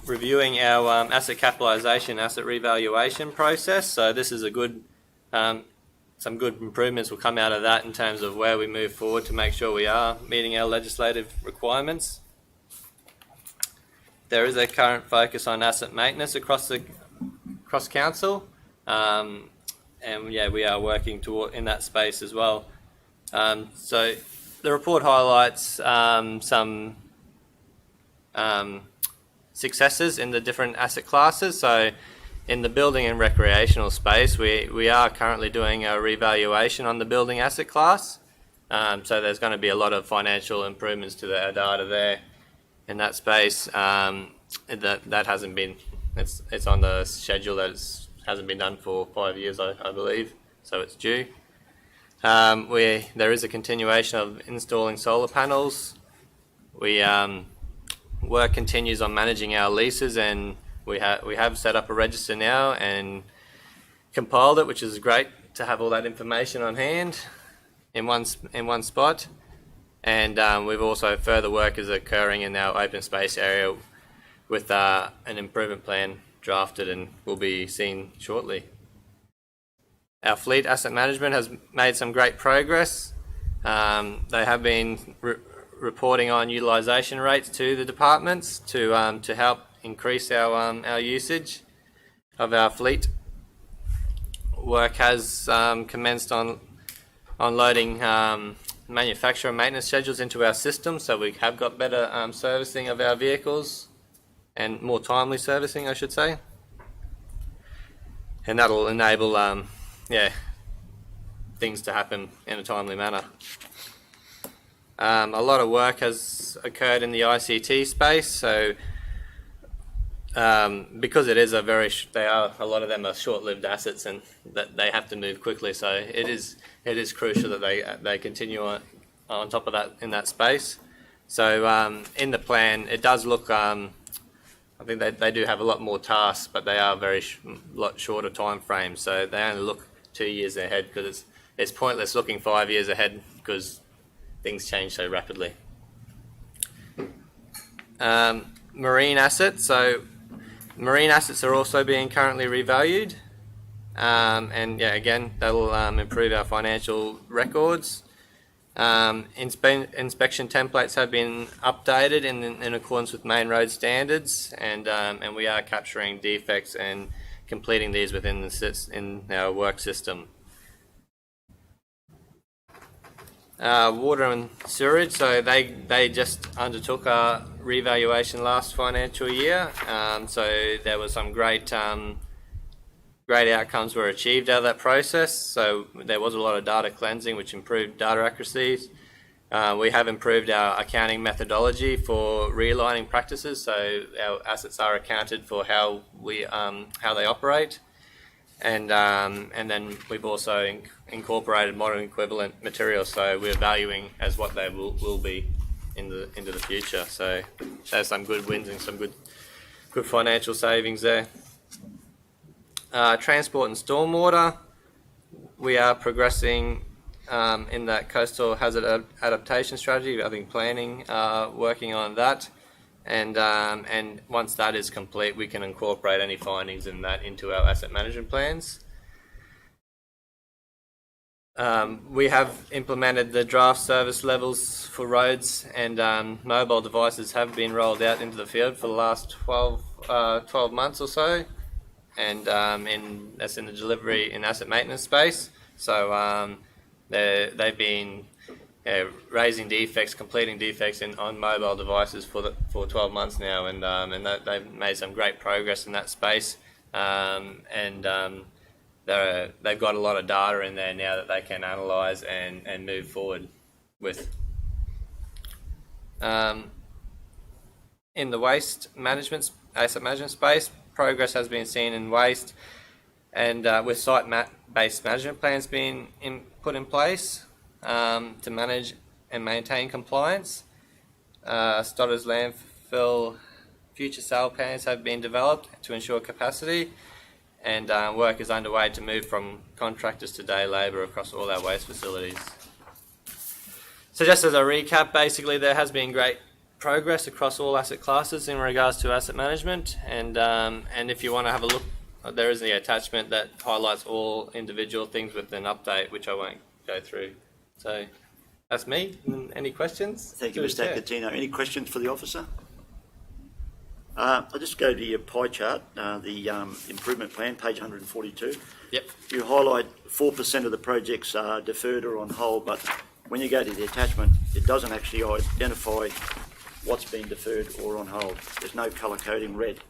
reviewing our asset capitalisation, asset revaluation process. So this is a good, some good improvements will come out of that in terms of where we move forward to make sure we are meeting our legislative requirements. There is a current focus on asset maintenance across council, and yeah, we are working in that space as well. So the report highlights some successes in the different asset classes. So in the building and recreational space, we are currently doing a revaluation on the building asset class. So there's going to be a lot of financial improvements to our data there in that space. That hasn't been, it's on the schedule that hasn't been done for 5 years, I believe, so it's due. There is a continuation of installing solar panels. Work continues on managing our leases, and we have set up a register now and compiled it, which is great to have all that information on hand in one spot. And we've also, further work is occurring in our open space area with an improvement plan drafted and will be seen shortly. Our fleet asset management has made some great progress. They have been reporting on utilisation rates to the departments to help increase our usage of our fleet. Work has commenced on loading manufacturer maintenance schedules into our system, so we have got better servicing of our vehicles and more timely servicing, I should say. And that'll enable things to happen in a timely manner. A lot of work has occurred in the ICT space, so because it is a lot of them are short-lived assets and that they have to move quickly, so it is crucial that they continue on top of that in that space. So in the plan, it does look, I think they do have a lot more tasks, but they are lot shorter time frames, so they only look 2 years ahead, because it's pointless looking 5 years ahead because things change so rapidly. Marine assets. So marine assets are also being currently revalued, and yeah, again, that'll improve our financial records. Inspection templates have been updated in accordance with main road standards, and we are capturing defects and completing these within in our work system. Water and sewerage, so they just undertook a revaluation last financial year, so there was some great great outcomes were achieved out of that process. So there was a lot of data cleansing, which improved data accuracies. We have improved our accounting methodology for realigning practices, so our assets are accounted for how they operate, and then we've also incorporated modern equivalent materials, so we're valuing as what they will be into the future. So there's some good wins and some good financial savings there. Transport and stormwater, we are progressing in that coastal hazard adaptation strategy. I've been planning, working on that, and once that is complete, we can incorporate any findings in that into our asset management plans. We have implemented the draft service levels for roads, and mobile devices have been rolled out into the field for the last 12 months or so, and that's in the delivery and asset maintenance space. So they've been raising defects, completing defects on mobile devices for 12 months now, and they've made some great progress in that space, and they've got a lot of data in there now that they can analyse and move forward with. In the waste management, asset management space, progress has been seen in waste, and with site-based management plans being put in place to manage and maintain compliance. Stoddard's landfill future sale plans have been developed to ensure capacity, and work is underway to move from contractors to day labour across all our waste facilities. So just as a recap, basically there has been great progress across all asset classes in regards to asset management, and if you want to have a look, there is the attachment that highlights all individual things with an update, which I won't go through. So that's me. Any questions? Thank you, Mr. Acatino. Any questions for the officer? I'll just go to your pie chart, the improvement plan, page 142. Yep. You highlight 4% of the projects are deferred or on hold, but when you go to the attachment, it doesn't actually identify what's been deferred or on hold. There's no colour coding red.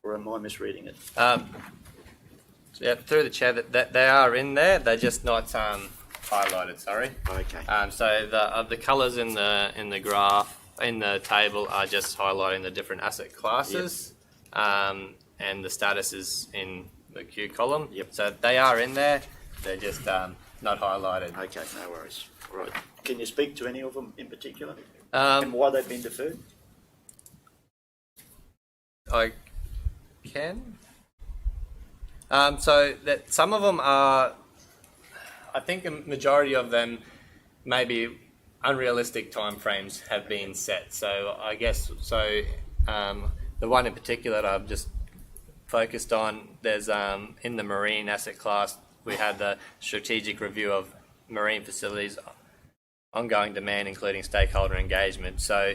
Or am I misreading it? Yeah, through the chair, that they are in there. They're just not highlighted. Sorry. Okay. So the colours in the graph in the table are just highlighting the different asset classes, and the status is in the Q column. Yep. So they are in there. They're just not highlighted. Okay, no worries. All right. Can you speak to any of them in particular, and why they've been deferred? I can. So that some of them are, I think a majority of them, maybe unrealistic timeframes have been set. So I guess the one in particular that I've just focused on, there's in the marine asset class, we had the strategic review of marine facilities, ongoing demand, including stakeholder engagement. So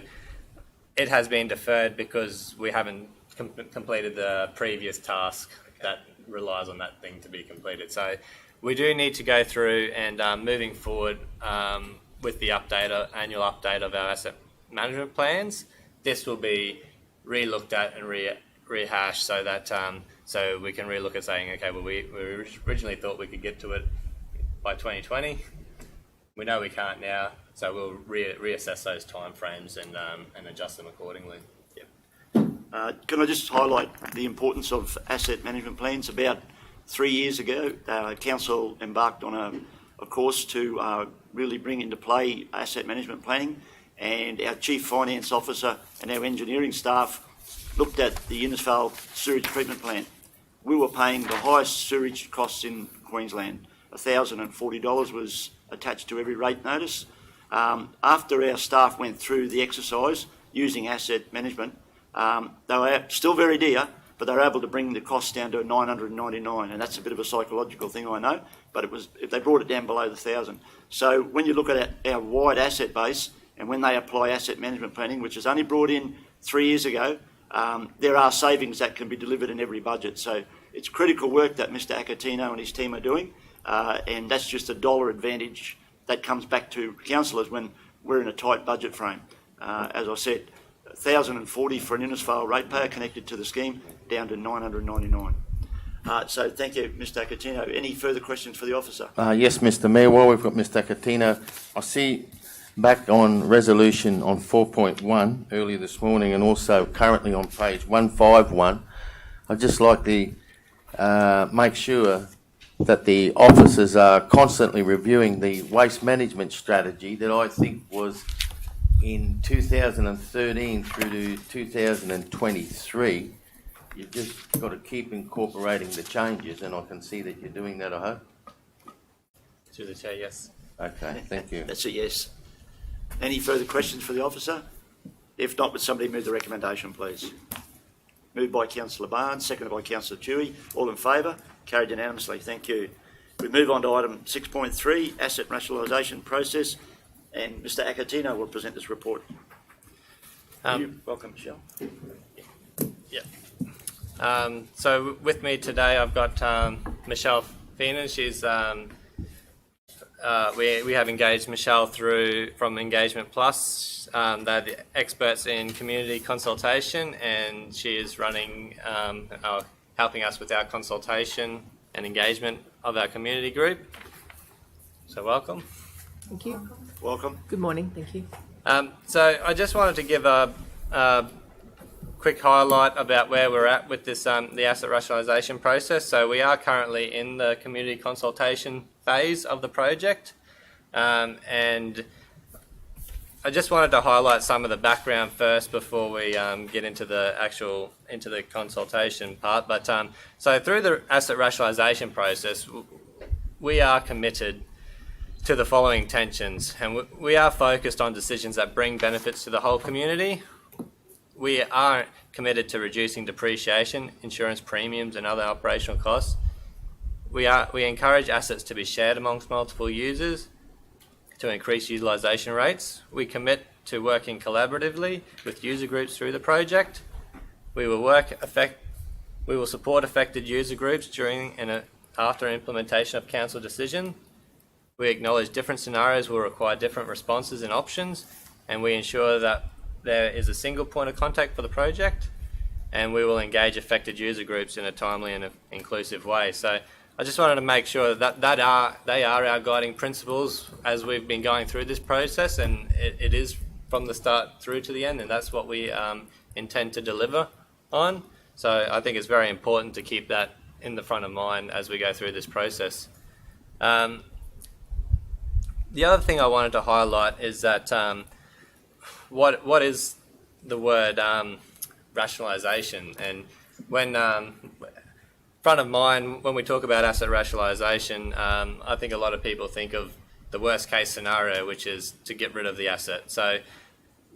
it has been deferred because we haven't completed the previous task that relies on that thing to be completed. So we do need to go through and moving forward with the annual update of our asset management plans, this will be re-looked at and rehashed so that so we can re-look at saying, okay, well we originally thought we could get to it by 2020. We know we can't now, so we'll reassess those timeframes and adjust them accordingly. Can I just highlight the importance of asset management plans? About 3 years ago, Council embarked on a course to really bring into play asset management planning, and our Chief Finance Officer and our engineering staff looked at the Innisfail sewage treatment plant. We were paying the highest sewage costs in Queensland. $1,040 was attached to every rate notice. After our staff went through the exercise using asset management, they were still very dear, but they were able to bring the cost down to $999, and that's a bit of a psychological thing, I know, but they brought it down below the 1,000. So when you look at our wide asset base, and when they apply asset management planning, which is only brought in 3 years ago, there are savings that can be delivered in every budget. So it's critical work that Mr. Acatino and his team are doing, and that's just a dollar advantage that comes back to councillors when we're in a tight budget frame. As I said, $1,040 for an Innisfail ratepayer connected to the scheme, down to $999. So thank you, Mr. Acatino. Any further questions for the officer? Yes, Mr. Mayor. While we've got Mr. Acatino, I see back on resolution on 4.1 earlier this morning and also currently on page 151, I'd just like to make sure that the officers are constantly reviewing the waste management strategy that I think was in 2013 through to 2023. You've just got to keep incorporating the changes, and I can see that you're doing that, I hope. Through the chair, yes. Okay, thank you. That's a yes. Any further questions for the officer? If not, would somebody move the recommendation, please? Moved by Councillor Barnes, seconded by Councillor Dewey. All in favour? Carried unanimously. Thank you. We move on to item 6.3, asset rationalisation process, and Mr. Acatino will present this report. Welcome, Michelle. Yeah. So with me today, I've got Michelle Feenan. She's we have engaged Michelle from Engagement Plus. They're the experts in community consultation, and she is running, helping us with our consultation and engagement of our community group. So welcome. Thank you. Welcome. Good morning. Thank you. So I just wanted to give a quick highlight about where we're at with this the asset rationalisation process. So we are currently in the community consultation phase of the project, and I just wanted to highlight some of the background first before we get into the consultation part. But so through the asset rationalisation process, we are committed to the following intentions, and we are focused on decisions that bring benefits to the whole community. We are committed to reducing depreciation, insurance premiums and other operational costs. We encourage assets to be shared amongst multiple users to increase utilisation rates. We commit to working collaboratively with user groups through the project. We will support affected user groups during and after implementation of council decision. We acknowledge different scenarios will require different responses and options, and we ensure that there is a single point of contact for the project, and we will engage affected user groups in a timely and inclusive way. So I just wanted to make sure that they are our guiding principles as we've been going through this process, and it is from the start through to the end, and that's what we intend to deliver on. So I think it's very important to keep that in the front of mind as we go through this process. The other thing I wanted to highlight is that what is the word rationalisation, and when front of mind when we talk about asset rationalisation, I think a lot of people think of the worst case scenario, which is to get rid of the asset. So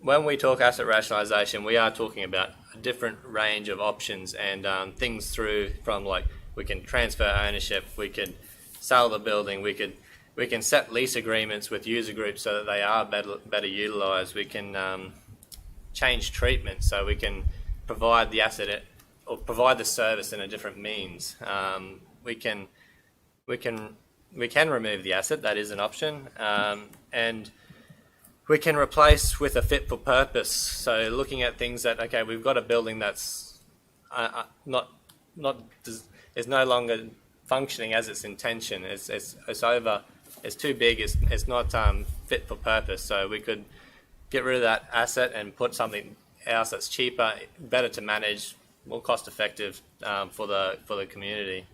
when we talk asset rationalisation, we are talking about a different range of options and things through from, like, we can transfer ownership, we could sell the building, we can set lease agreements with user groups so that they are better utilised. We can change treatment, so we can provide the asset or provide the service in a different means. We can remove the asset, that is an option, and we can replace with a fit for purpose. So looking at things that, okay, we've got a building that's is no longer functioning as its intention. It's over. It's too big. It's not fit for purpose. So we could get rid of that asset and put something else that's cheaper, better to manage, more cost effective for the community.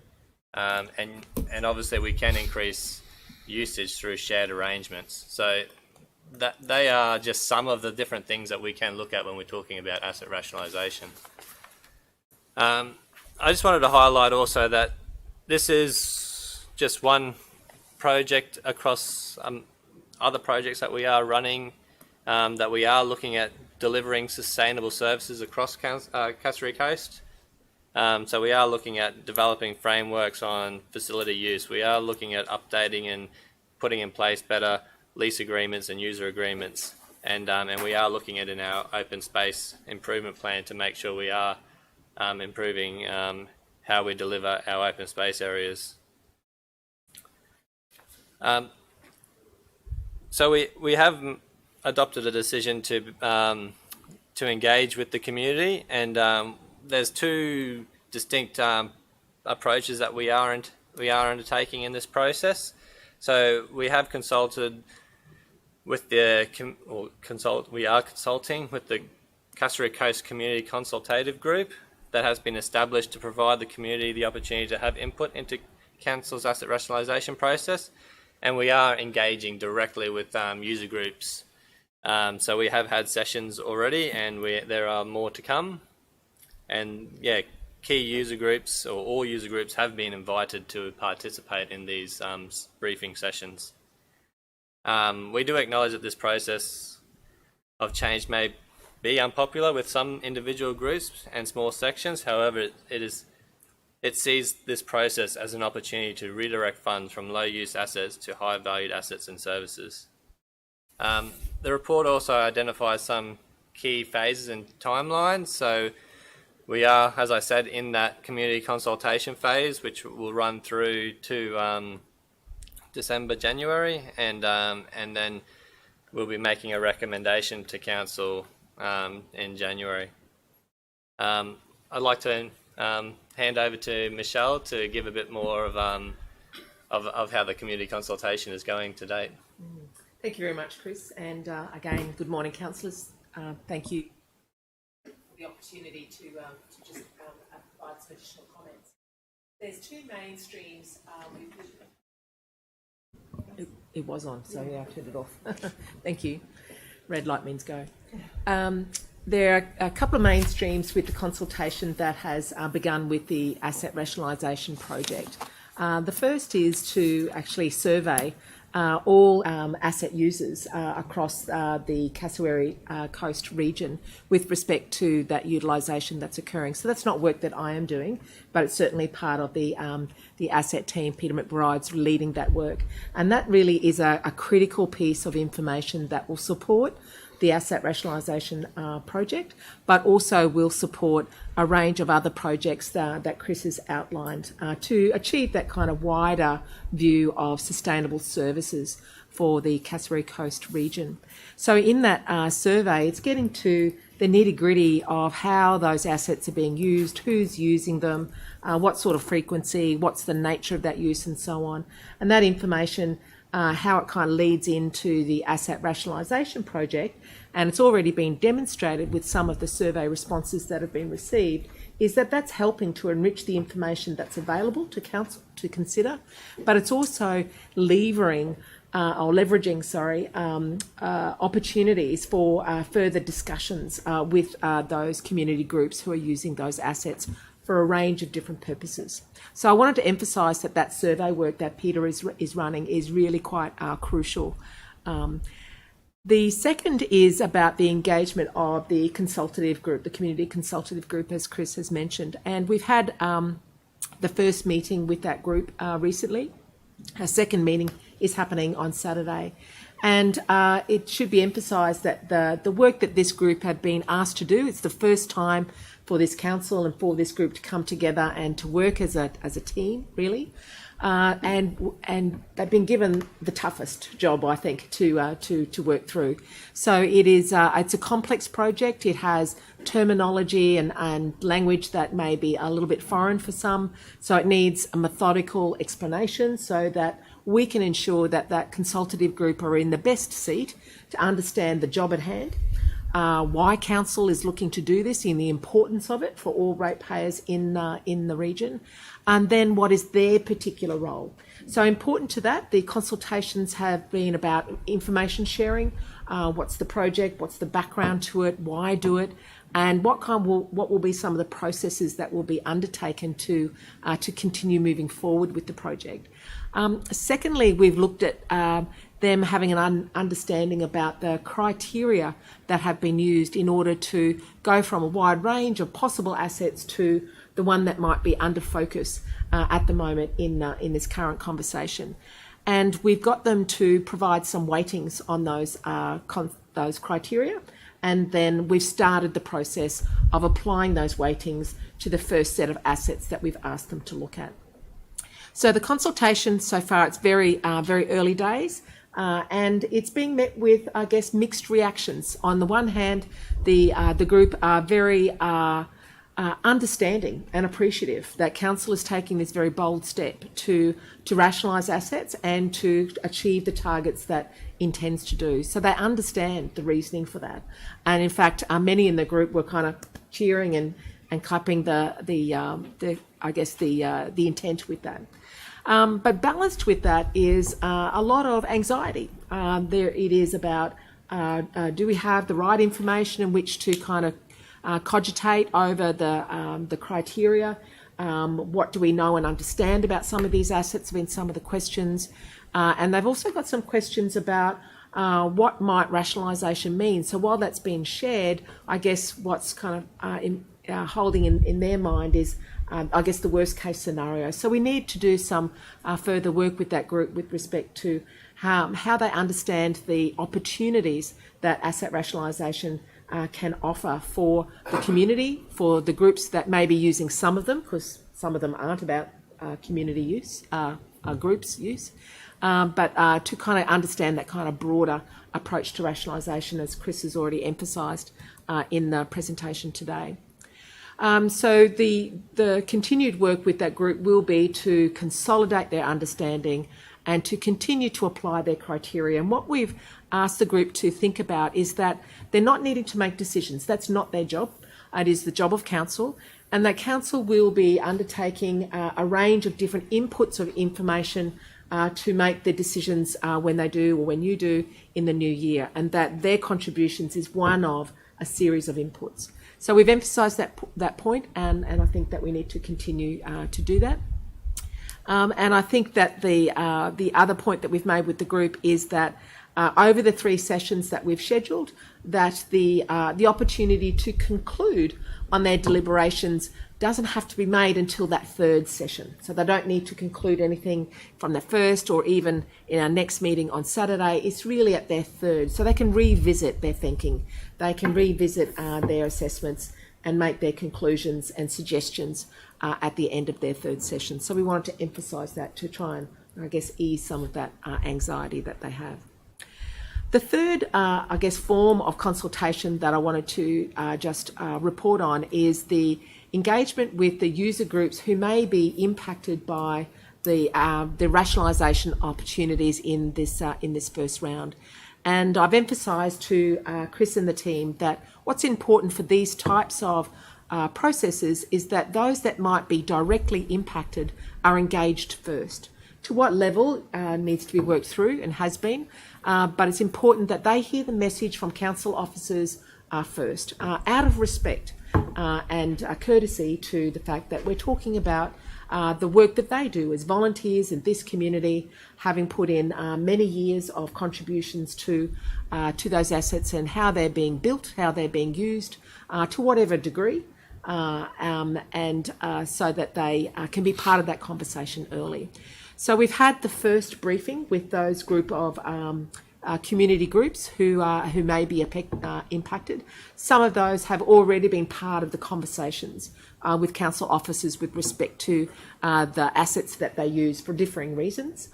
And obviously we can increase usage through shared arrangements. So that they are just some of the different things that we can look at when we're talking about asset rationalisation. I just wanted to highlight also that this is just one project across other projects that we are running, that we are looking at delivering sustainable services across Cassowary Coast. So we are looking at developing frameworks on facility use. We are looking at updating and putting in place better lease agreements and user agreements. And we are looking at in our open space improvement plan to make sure we are improving how we deliver our open space areas. So we have adopted a decision to engage with the community, and there's two distinct approaches that we are undertaking in this process. So we have consulted with we are consulting with the Cassowary Coast Community Consultative Group that has been established to provide the community the opportunity to have input into Council's asset rationalisation process, and we are engaging directly with user groups. So we have had sessions already, and there are more to come. And yeah, key user groups or all user groups have been invited to participate in these briefing sessions. We do acknowledge that this process of change may be unpopular with some individual groups and small sections. However, it sees this process as an opportunity to redirect funds from low-use assets to high-valued assets and services. The report also identifies some key phases and timelines. So we are, as I said, in that community consultation phase, which will run through to December, January, and then we'll be making a recommendation to Council in January. I'd like to hand over to Michelle to give a bit more of how the community consultation is going to date. Thank you very much, Chris. And again, good morning, councillors. Thank you for the opportunity to just provide some additional comments. There's two main streams. It was on, so yeah, I turned it off. Thank you. Red light means go. There are a couple of main streams with the consultation that has begun with the asset rationalisation project. The first is to actually survey all asset users across the Cassowary Coast region with respect to that utilisation that's occurring. So that's not work that I am doing, but it's certainly part of the asset team. Peter McBride's leading that work. And that really is a critical piece of information that will support the asset rationalisation project, but also will support a range of other projects that Chris has outlined to achieve that kind of wider view of sustainable services for the Cassowary Coast region. So in that survey, it's getting to the nitty-gritty of how those assets are being used, who's using them, what sort of frequency, what's the nature of that use, and so on. And that information, how it kind of leads into the asset rationalisation project, and it's already been demonstrated with some of the survey responses that have been received, is that that's helping to enrich the information that's available to council to consider, but it's also leveraging opportunities for further discussions with those community groups who are using those assets for a range of different purposes. So I wanted to emphasise that survey work that Peter is running is really quite crucial. The second is about the engagement of the consultative group, the community consultative group, as Chris has mentioned. And we've had the first meeting with that group recently. Our second meeting is happening on Saturday. And it should be emphasised that the work that this group had been asked to do, it's the first time for this council and for this group to come together and to work as a team, really. And they've been given the toughest job, I think, to work through. So it's a complex project. It has terminology and language that may be a little bit foreign for some. So it needs a methodical explanation so that we can ensure that consultative group are in the best seat to understand the job at hand, why council is looking to do this, in the importance of it for all ratepayers in the region, and then what is their particular role. So important to that, the consultations have been about information sharing. What's the project? What's the background to it? Why do it? And what will be some of the processes that will be undertaken to continue moving forward with the project. Secondly, we've looked at them having an understanding about the criteria that have been used in order to go from a wide range of possible assets to the one that might be under focus at the moment in this current conversation. And we've got them to provide some weightings on those criteria. And then we've started the process of applying those weightings to the first set of assets that we've asked them to look at. So the consultation so far, it's very early days, and it's being met with, I guess, mixed reactions. On the one hand, the group are very understanding and appreciative that council is taking this very bold step to rationalise assets and to achieve the targets that intends to do. So they understand the reasoning for that, and in fact, many in the group were kind of cheering and clapping the intent with that. But balanced with that is a lot of anxiety. It is about do we have the right information in which to kind of cogitate over the criteria. What do we know and understand about some of these assets have been some of the questions. And they've also got some questions about what might rationalisation mean. So while that's been shared, I guess what's kind of holding in their mind is, I guess, the worst case scenario. So we need to do some further work with that group with respect to how they understand the opportunities that asset rationalisation can offer for the community, for the groups that may be using some of them, because some of them aren't about community use, groups use, but to kind of understand that kind of broader approach to rationalisation, as Chris has already emphasised in the presentation today. So the continued work with that group will be to consolidate their understanding and to continue to apply their criteria. And what we've asked the group to think about is that they're not needing to make decisions. That's not their job. It is the job of council, and that council will be undertaking a range of different inputs of information to make their decisions when they do or when you do in the new year, and that their contributions is one of a series of inputs. So we've emphasised that point, and I think that we need to continue to do that. And I think that the other point that we've made with the group is that over the 3 sessions that we've scheduled, that the opportunity to conclude on their deliberations doesn't have to be made until that 3rd session. So they don't need to conclude anything from the 1st or even in our next meeting on Saturday. It's really at their 3rd. So they can revisit their thinking. They can revisit their assessments and make their conclusions and suggestions at the end of their 3rd session. So we wanted to emphasise that to try and, I guess, ease some of that anxiety that they have. The third, I guess, form of consultation that I wanted to just report on is the engagement with the user groups who may be impacted by the rationalisation opportunities in this first round. And I've emphasised to Chris and the team that what's important for these types of processes is that those that might be directly impacted are engaged first. To what level needs to be worked through and has been, but it's important that they hear the message from council officers first, out of respect and courtesy to the fact that we're talking about the work that they do as volunteers in this community, having put in many years of contributions to those assets and how they're being built, how they're being used, to whatever degree, and so that they can be part of that conversation early. So we've had the first briefing with those group of community groups who may be impacted. Some of those have already been part of the conversations with council officers with respect to the assets that they use for differing reasons.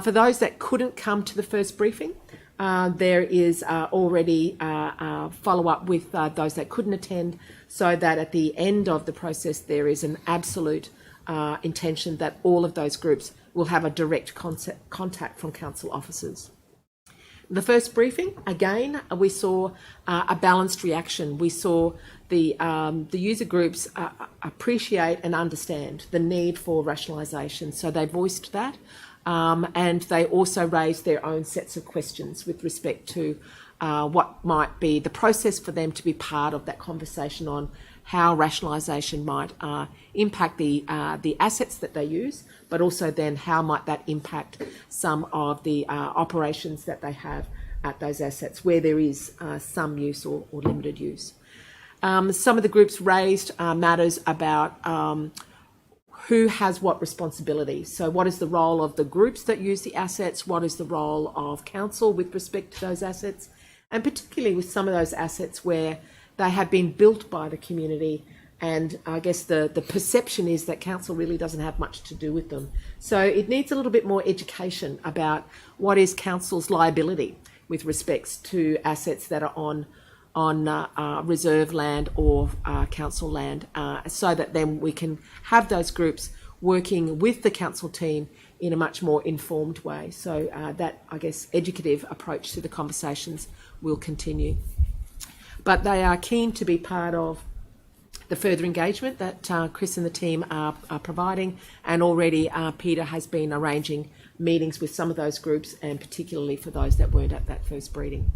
For those that couldn't come to the first briefing, there is already follow-up with those that couldn't attend, so that at the end of the process there is an absolute intention that all of those groups will have a direct contact from council officers. The first briefing, again, we saw a balanced reaction. We saw the user groups appreciate and understand the need for rationalisation, so they voiced that, and they also raised their own sets of questions with respect to what might be the process for them to be part of that conversation on how rationalisation might impact the assets that they use, but also then how might that impact some of the operations that they have at those assets where there is some use or limited use. Some of the groups raised matters about who has what responsibility. So what is the role of the groups that use the assets? What is the role of council with respect to those assets? And particularly with some of those assets where they have been built by the community, and I guess the perception is that council really doesn't have much to do with them. So it needs a little bit more education about what is council's liability with respects to assets that are on on reserve land or council land, so that then we can have those groups working with the council team in a much more informed way. So that, I guess, educative approach to the conversations will continue. But they are keen to be part of the further engagement that Chris and the team are providing, and already Peter has been arranging meetings with some of those groups, and particularly for those that weren't at that first briefing.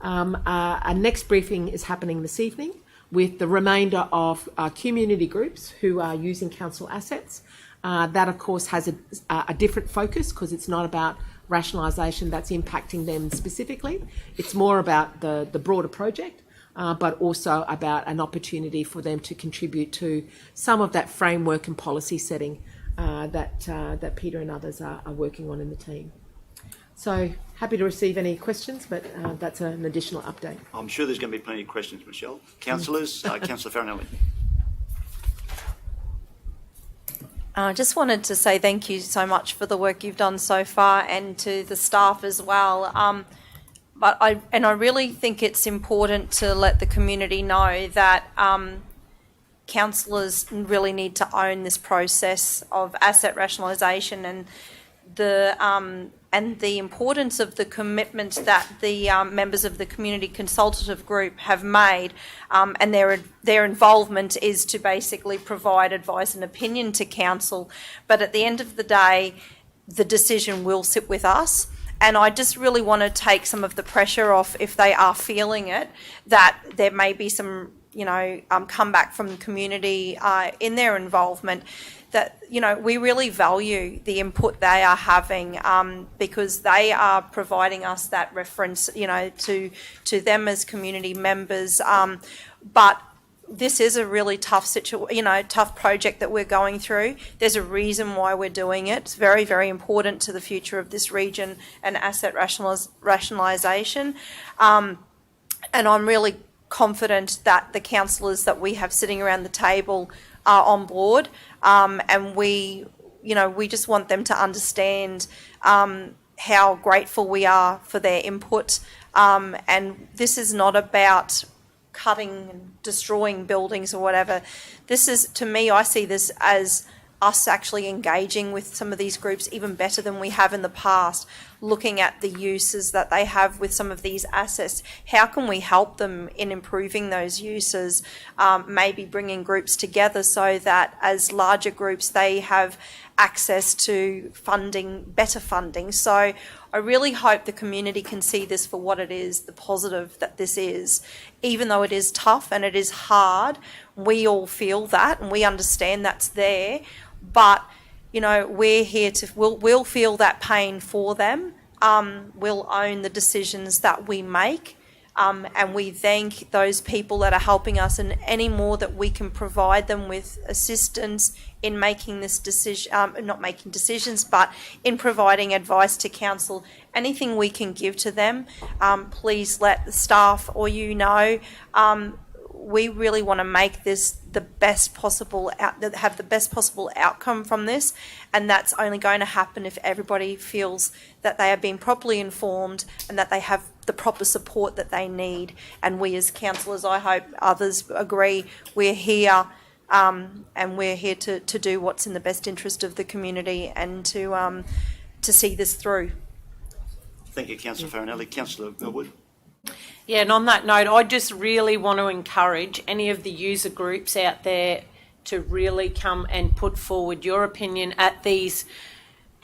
Our next briefing is happening this evening with the remainder of community groups who are using council assets. That, of course, has a different focus, because it's not about rationalisation that's impacting them specifically. It's more about the broader project, but also about an opportunity for them to contribute to some of that framework and policy setting that Peter and others are working on in the team. So happy to receive any questions, but that's an additional update. I'm sure there's going to be plenty of questions, Michelle. Councillors, Councillor Farinelli. I just wanted to say thank you so much for the work you've done so far, and to the staff as well. But I really think it's important to let the community know that councillors really need to own this process of asset rationalisation, and the importance of the commitment that the members of the community consultative group have made, and their involvement is to basically provide advice and opinion to council. But at the end of the day, the decision will sit with us. And I just really want to take some of the pressure off, if they are feeling it, that there may be some, comeback from the community in their involvement. That, we really value the input they are having, because they are providing us that reference, to them as community members. But this is a really tough tough project that we're going through. There's a reason why we're doing it. It's very, very important to the future of this region and asset rationalisation. And I'm really confident that the councillors that we have sitting around the table are on board, and we just want them to understand how grateful we are for their input. And this is not about cutting and destroying buildings or whatever. This is, to me, I see this as us actually engaging with some of these groups even better than we have in the past, looking at the uses that they have with some of these assets. How can we help them in improving those uses? Maybe bringing groups together so that as larger groups they have access to better funding. So I really hope the community can see this for what it is, the positive that this is. Even though it is tough and it is hard, we all feel that and we understand that's there. But, we're here we'll feel that pain for them. We'll own the decisions that we make. And we thank those people that are helping us, and any more that we can provide them with assistance in making this decision, not making decisions, but in providing advice to council. Anything we can give to them, please let the staff or we really want to make this the best possible have the best possible outcome from this, and that's only going to happen if everybody feels that they are being properly informed and that they have the proper support that they need. And we as councillors, I hope others agree, we're here and we're here to do what's in the best interest of the community and to see this through. Thank you, Councillor Farinelli. Councillor Millwood. Yeah, and on that note, I just really want to encourage any of the user groups out there to really come and put forward your opinion at these.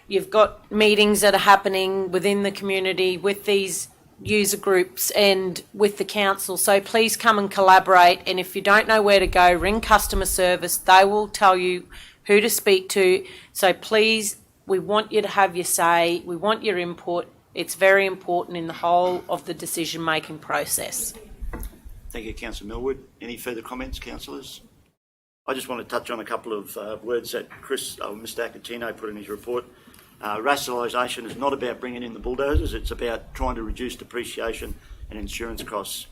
You've got meetings that are happening within the community with these user groups and with the council. So please come and collaborate. And if you don't know where to go, ring customer service. They will tell you who to speak to. So please, we want you to have your say. We want your input. It's very important in the whole of the decision-making process. Thank you, Councillor Millwood. Any further comments, councillors? I just want to touch on a couple of words that Mr Acatino put in his report. Rationalisation is not about bringing in the bulldozers, it's about trying to reduce depreciation and insurance costs.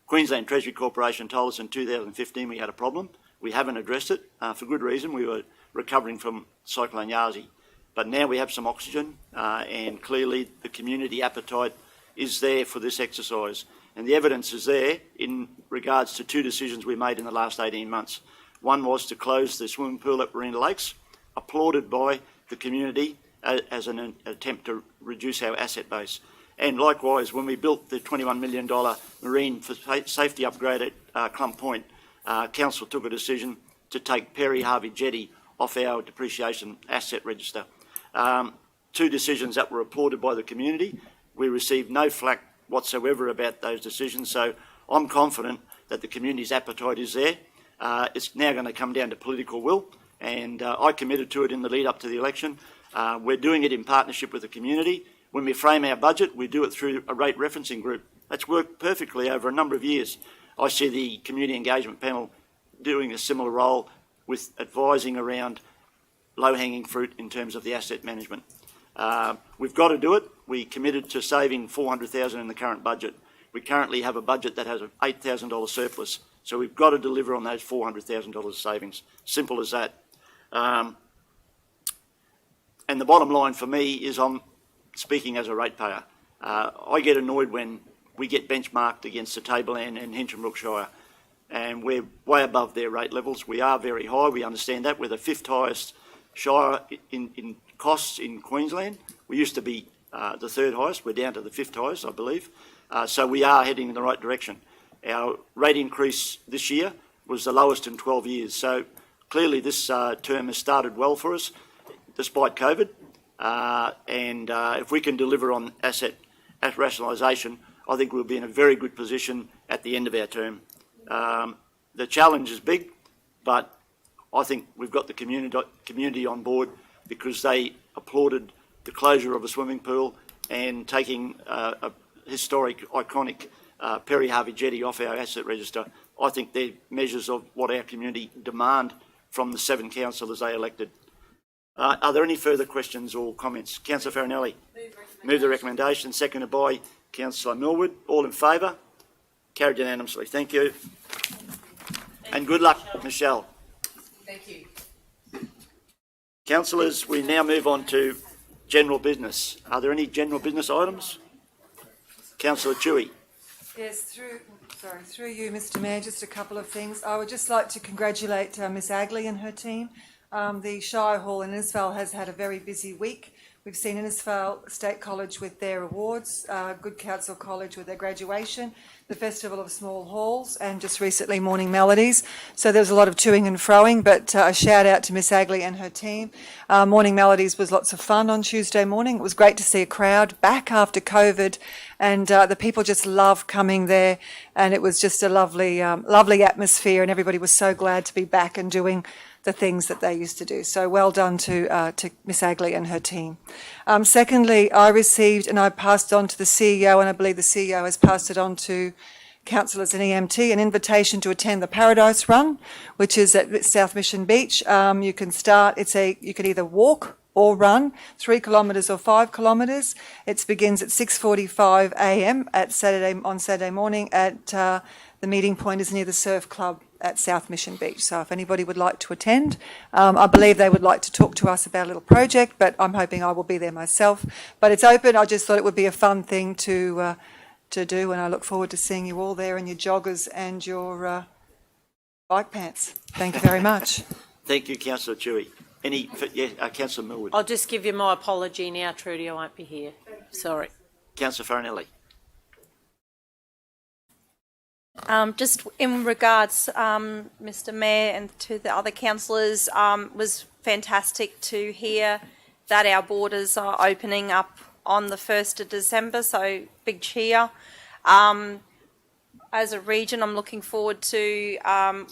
Queensland Treasury Corporation told us in 2015 we had a problem. We haven't addressed it for good reason. We were recovering from Cyclone Yasi. But now we have some oxygen and clearly the community appetite is there for this exercise. And the evidence is there in regards to two decisions we made in the last 18 months. One was to close the swimming pool at Marina Lakes, applauded by the community as an attempt to reduce our asset base. And likewise, when we built the $21 million marine safety upgrade at Clump Point, Council took a decision to take Perry Harvey Jetty off our depreciation asset register. Two decisions that were applauded by the community. We received no flack whatsoever about those decisions, so I'm confident that the community's appetite is there. It's now going to come down to political will, and I committed to it in the lead up to the election. We're doing it in partnership with the community. When we frame our budget, we do it through a rate referencing group. That's worked perfectly over a number of years. I see the community engagement panel doing a similar role with advising around low-hanging fruit in terms of the asset management. We've got to do it. We committed to saving $400,000 in the current budget. We currently have a budget that has an $8,000 surplus, so we've got to deliver on those $400,000 savings. Simple as that. And the bottom line for me is I'm speaking as a ratepayer. I get annoyed when we get benchmarked against the Tableland and Hinton Shire, and we're way above their rate levels. We are very high. We understand that. We're the fifth highest shire in costs in Queensland. We used to be the third highest. We're down to the fifth highest, I believe. So we are heading in the right direction. Our rate increase this year was the lowest in 12 years. So clearly this term has started well for us, despite COVID. And if we can deliver on asset rationalisation, I think we'll be in a very good position at the end of our term. The challenge is big, but I think we've got the community on board because they applauded the closure of a swimming pool and taking a historic, iconic Perry Harvey Jetty off our asset register. I think they're measures of what our community demand from the 7 councillors they elected. Are there any further questions or comments? Councillor Farinelli. Move the recommendation. Seconded by Councillor Millwood. All in favour? Carried unanimously. Thank you. And good luck, Michelle. Thank you. Councillors, we now move on to general business. Are there any general business items? Councillor Chewy. Yes, through you, Mr Mayor, just a couple of things. I would just like to congratulate Miss Agley and her team. The Shire Hall in Innisfail has had a very busy week. We've seen Innisfail State College with their awards, Good Counsel College with their graduation, the Festival of Small Halls, and just recently Morning Melodies. So there's a lot of toing and froing, but a shout out to Miss Agley and her team. Morning Melodies was lots of fun on Tuesday morning. It was great to see a crowd back after COVID, and the people just love coming there, and it was just a lovely, lovely atmosphere, and everybody was so glad to be back and doing the things that they used to do. So well done to Miss Agley and her team. Secondly, I received, and I passed on to the CEO, and I believe the CEO has passed it on to councillors and EMT, an invitation to attend the Paradise Run, which is at South Mission Beach. You can start, you can either walk or run 3 kilometres or 5 kilometres. It begins at 6:45 a.m. on Saturday morning at the meeting point is near the Surf Club at South Mission Beach. So if anybody would like to attend, I believe they would like to talk to us about a little project, but I'm hoping I will be there myself. But it's open. I just thought it would be a fun thing to do, and I look forward to seeing you all there in your joggers and your bike pants. Thank you very much. Thank you, Councillor Chewy. Councillor Millwood. I'll just give you my apology now, Trudy. I won't be here. Sorry. Councillor Farinelli. Just in regards, Mr Mayor, and to the other councillors, was fantastic to hear that our borders are opening up on the 1st of December, so big cheer. As a region, I'm looking forward to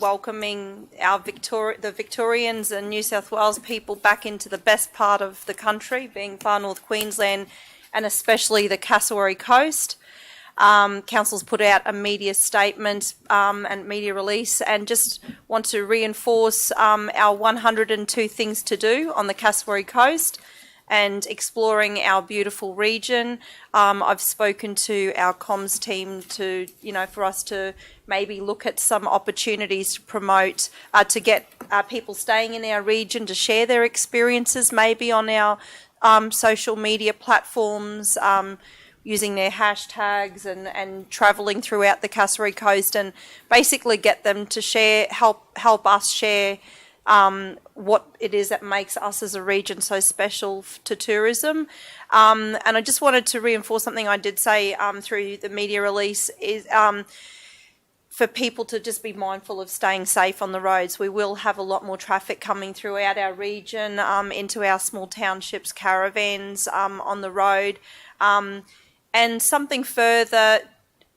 welcoming the Victorians and New South Wales people back into the best part of the country, being far north Queensland, and especially the Cassowary coast. Council's put out a media statement and media release, and just want to reinforce our 102 things to do on the Cassowary coast and exploring our beautiful region. I've spoken to our comms team to, for us to maybe look at some opportunities to promote, to get people staying in our region to share their experiences maybe on our social media platforms. using their hashtags and travelling throughout the Cassowary Coast, and basically get them to help us share what it is that makes us as a region so special to tourism. And I just wanted to reinforce something I did say through the media release is for people to just be mindful of staying safe on the roads. We will have a lot more traffic coming throughout our region, into our small townships, caravans on the road. And something further,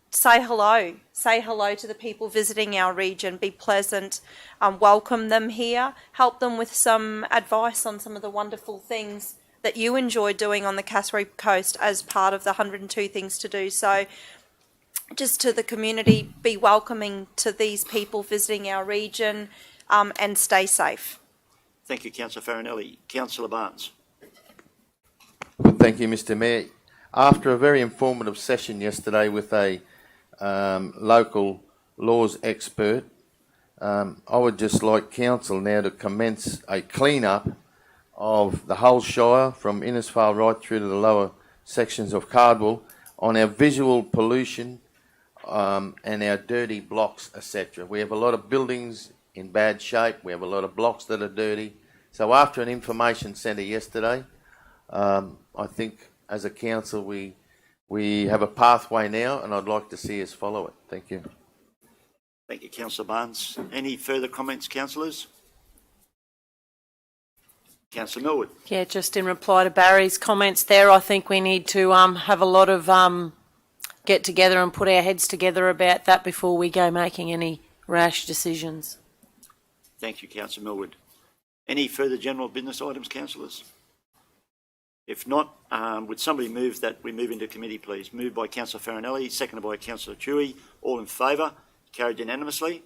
say hello. Say hello to the people visiting our region. Be pleasant. Welcome them here. Help them with some advice on some of the wonderful things that you enjoy doing on the Cassowary Coast as part of the 102 things to do. So just to the community, be welcoming to these people visiting our region, and stay safe. Thank you, Councillor Farinelli. Councillor Barnes. Thank you, Mr. Mayor. After a very informative session yesterday with a local laws expert, I would just like Council now to commence a clean-up of the whole Shire from Innisfail right through to the lower sections of Cardwell on our visual pollution and our dirty blocks, etc. We have a lot of buildings in bad shape. We have a lot of blocks that are dirty. So after an information centre yesterday, I think as a council we have a pathway now, and I'd like to see us follow it. Thank you. Thank you, Councillor Barnes. Any further comments, councillors? Councillor Millwood. Yeah, just in reply to Barry's comments there, I think we need to have a lot of get together and put our heads together about that before we go making any rash decisions. Thank you, Councillor Millwood. Any further general business items, councillors? If not, would somebody move that we move into committee, please? Moved by Councillor Farinelli, seconded by Councillor Chewy. All in favour? Carried unanimously.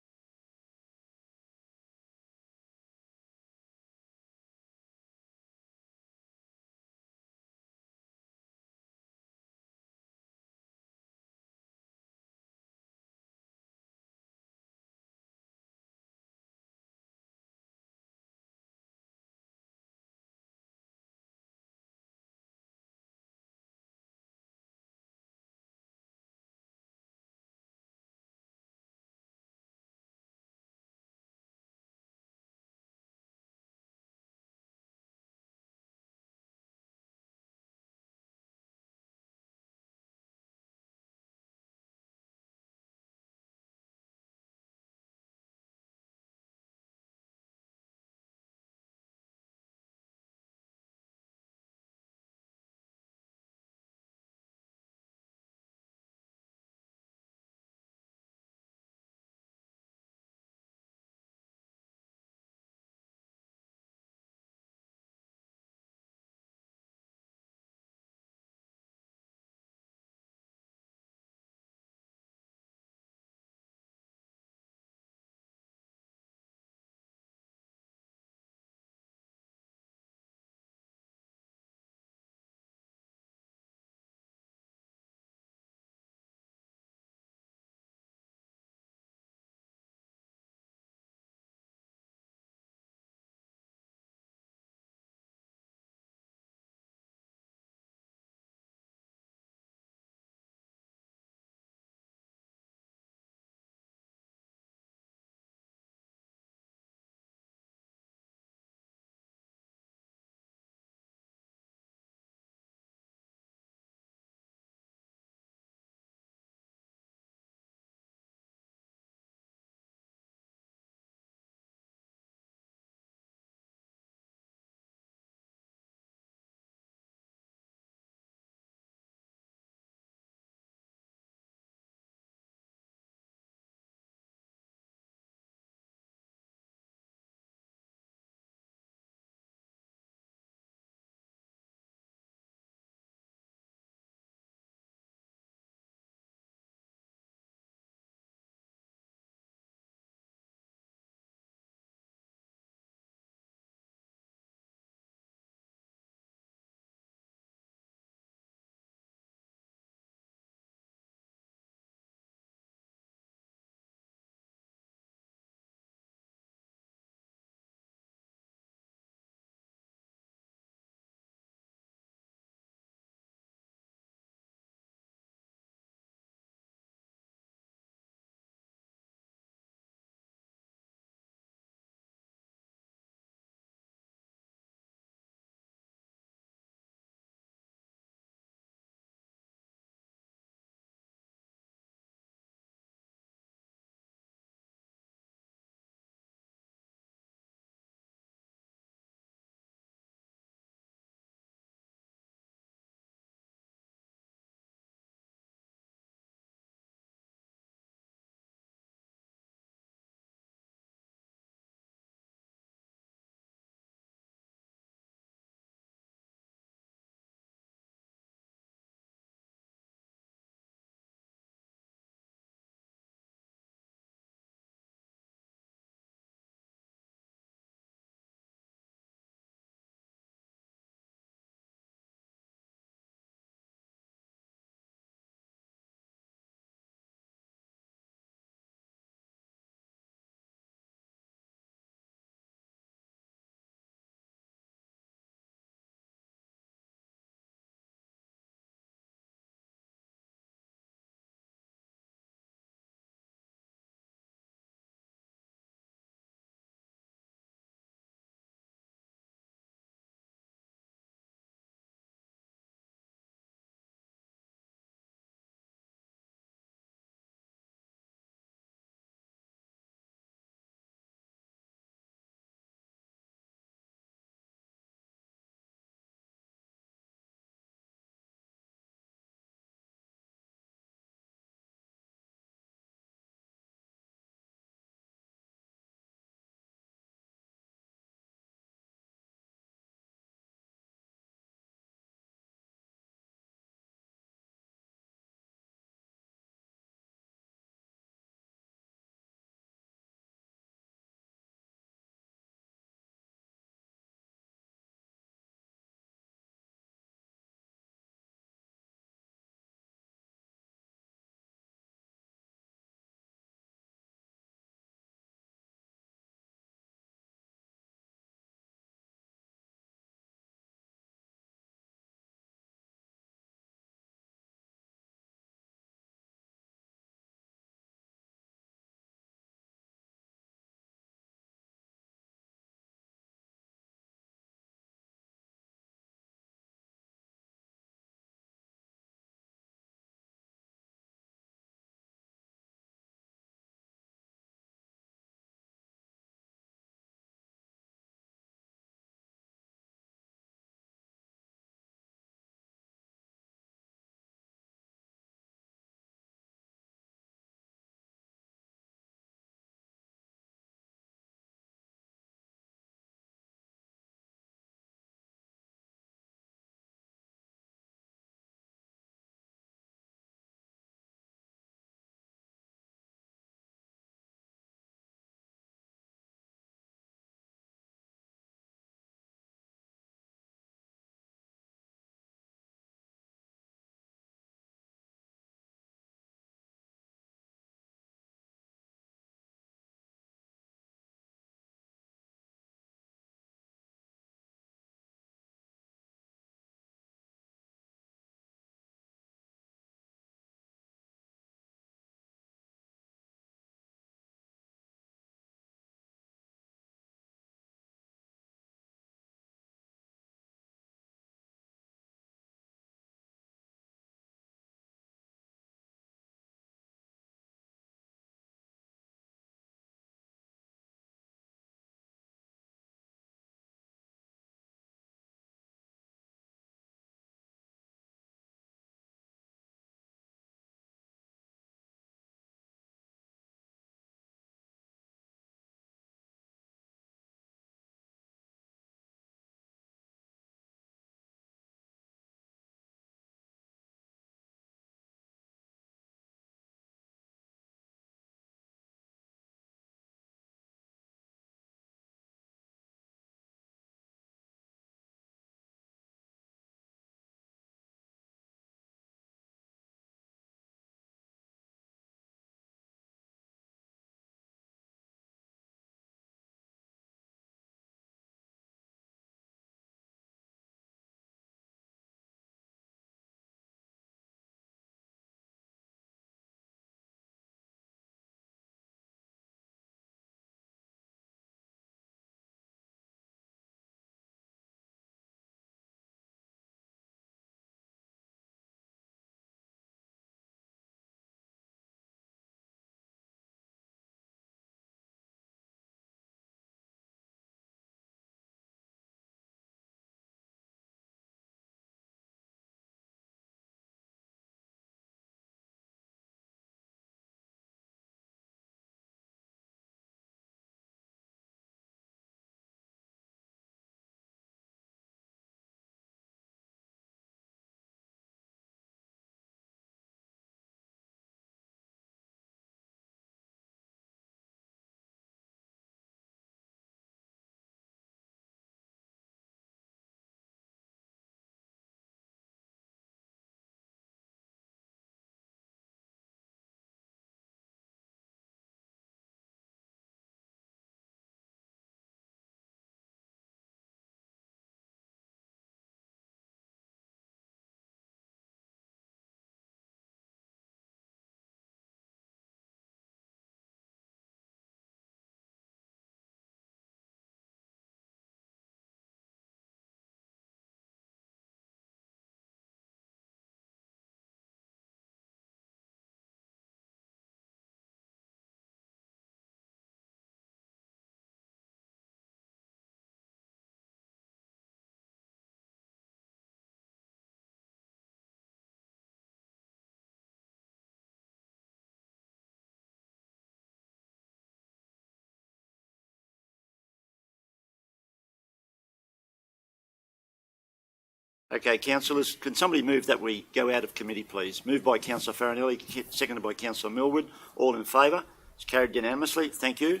Okay, councillors, can somebody move that we go out of committee, please? Moved by Councillor Farinelli, seconded by Councillor Millwood. All in favour? It's carried unanimously. Thank you.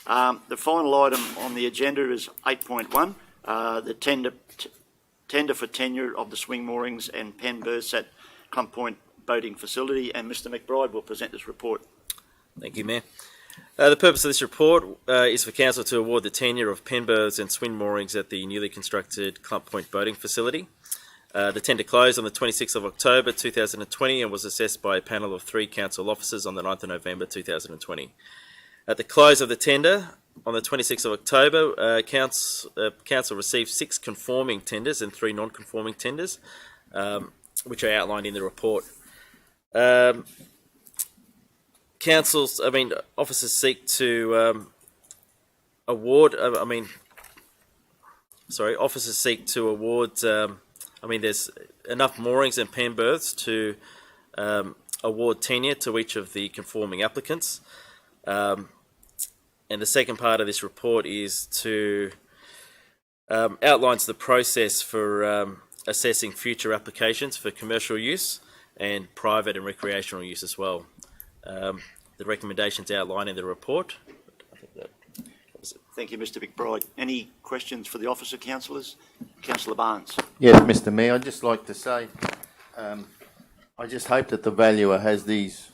The final item on the agenda is 8.1, the tender for tenure of the swing moorings and pen berths at Clump Point boating facility, and Mr McBride will present this report. Thank you, Mayor. The purpose of this report is for Council to award the tenure of pen berths and swing moorings at the newly constructed Clump Point boating facility. The tender closed on the 26th of October 2020 and was assessed by a panel of 3 council officers on the 9th of November 2020. At the close of the tender, on the 26th of October, council received 6 conforming tenders and 3 non-conforming tenders, which are outlined in the report. Officers seek to there's enough moorings and pen berths to award tenure to each of the conforming applicants. And the second part of this report is to outlines the process for assessing future applications for commercial use and private and recreational use as well. The recommendations outlined in the report. I think that covers it. Thank you, Mr McBride. Any questions for the officer, councillors? Councillor Barnes. Yes, Mr Mayor, I'd just like to say, I just hope that the valuer has these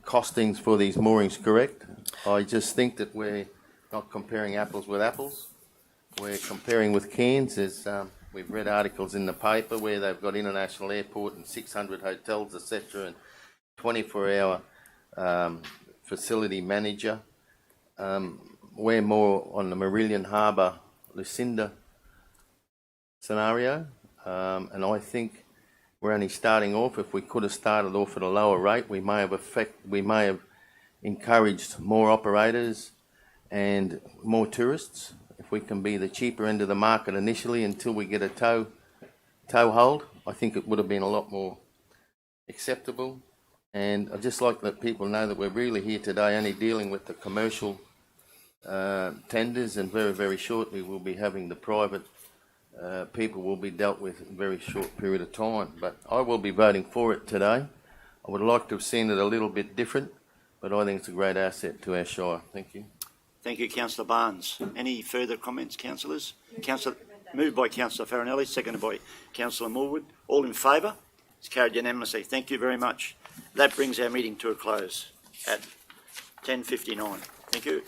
costings for these moorings correct. I just think that we're not comparing apples with apples. We're comparing with Cairns. We've read articles in the paper where they've got international airport and 600 hotels, etc., and 24-hour facility manager. We're more on the Marillion Harbour Lucinda scenario, and I think we're only starting off. If we could have started off at a lower rate, we may have encouraged more operators and more tourists. If we can be the cheaper end of the market initially until we get a toehold, I think it would have been a lot more acceptable. And I'd just like to let people know that we're really here today only dealing with the commercial tenders, and very, very shortly we'll be having the private people will be dealt with in a very short period of time. But I will be voting for it today. I would like to have seen it a little bit different, but I think it's a great asset to our Shire. Thank you. Thank you, Councillor Barnes. Any further comments, councillors? Moved by Councillor Farinelli, seconded by Councillor Millwood. All in favour? It's carried unanimously. Thank you very much. That brings our meeting to a close at 10:59. Thank you.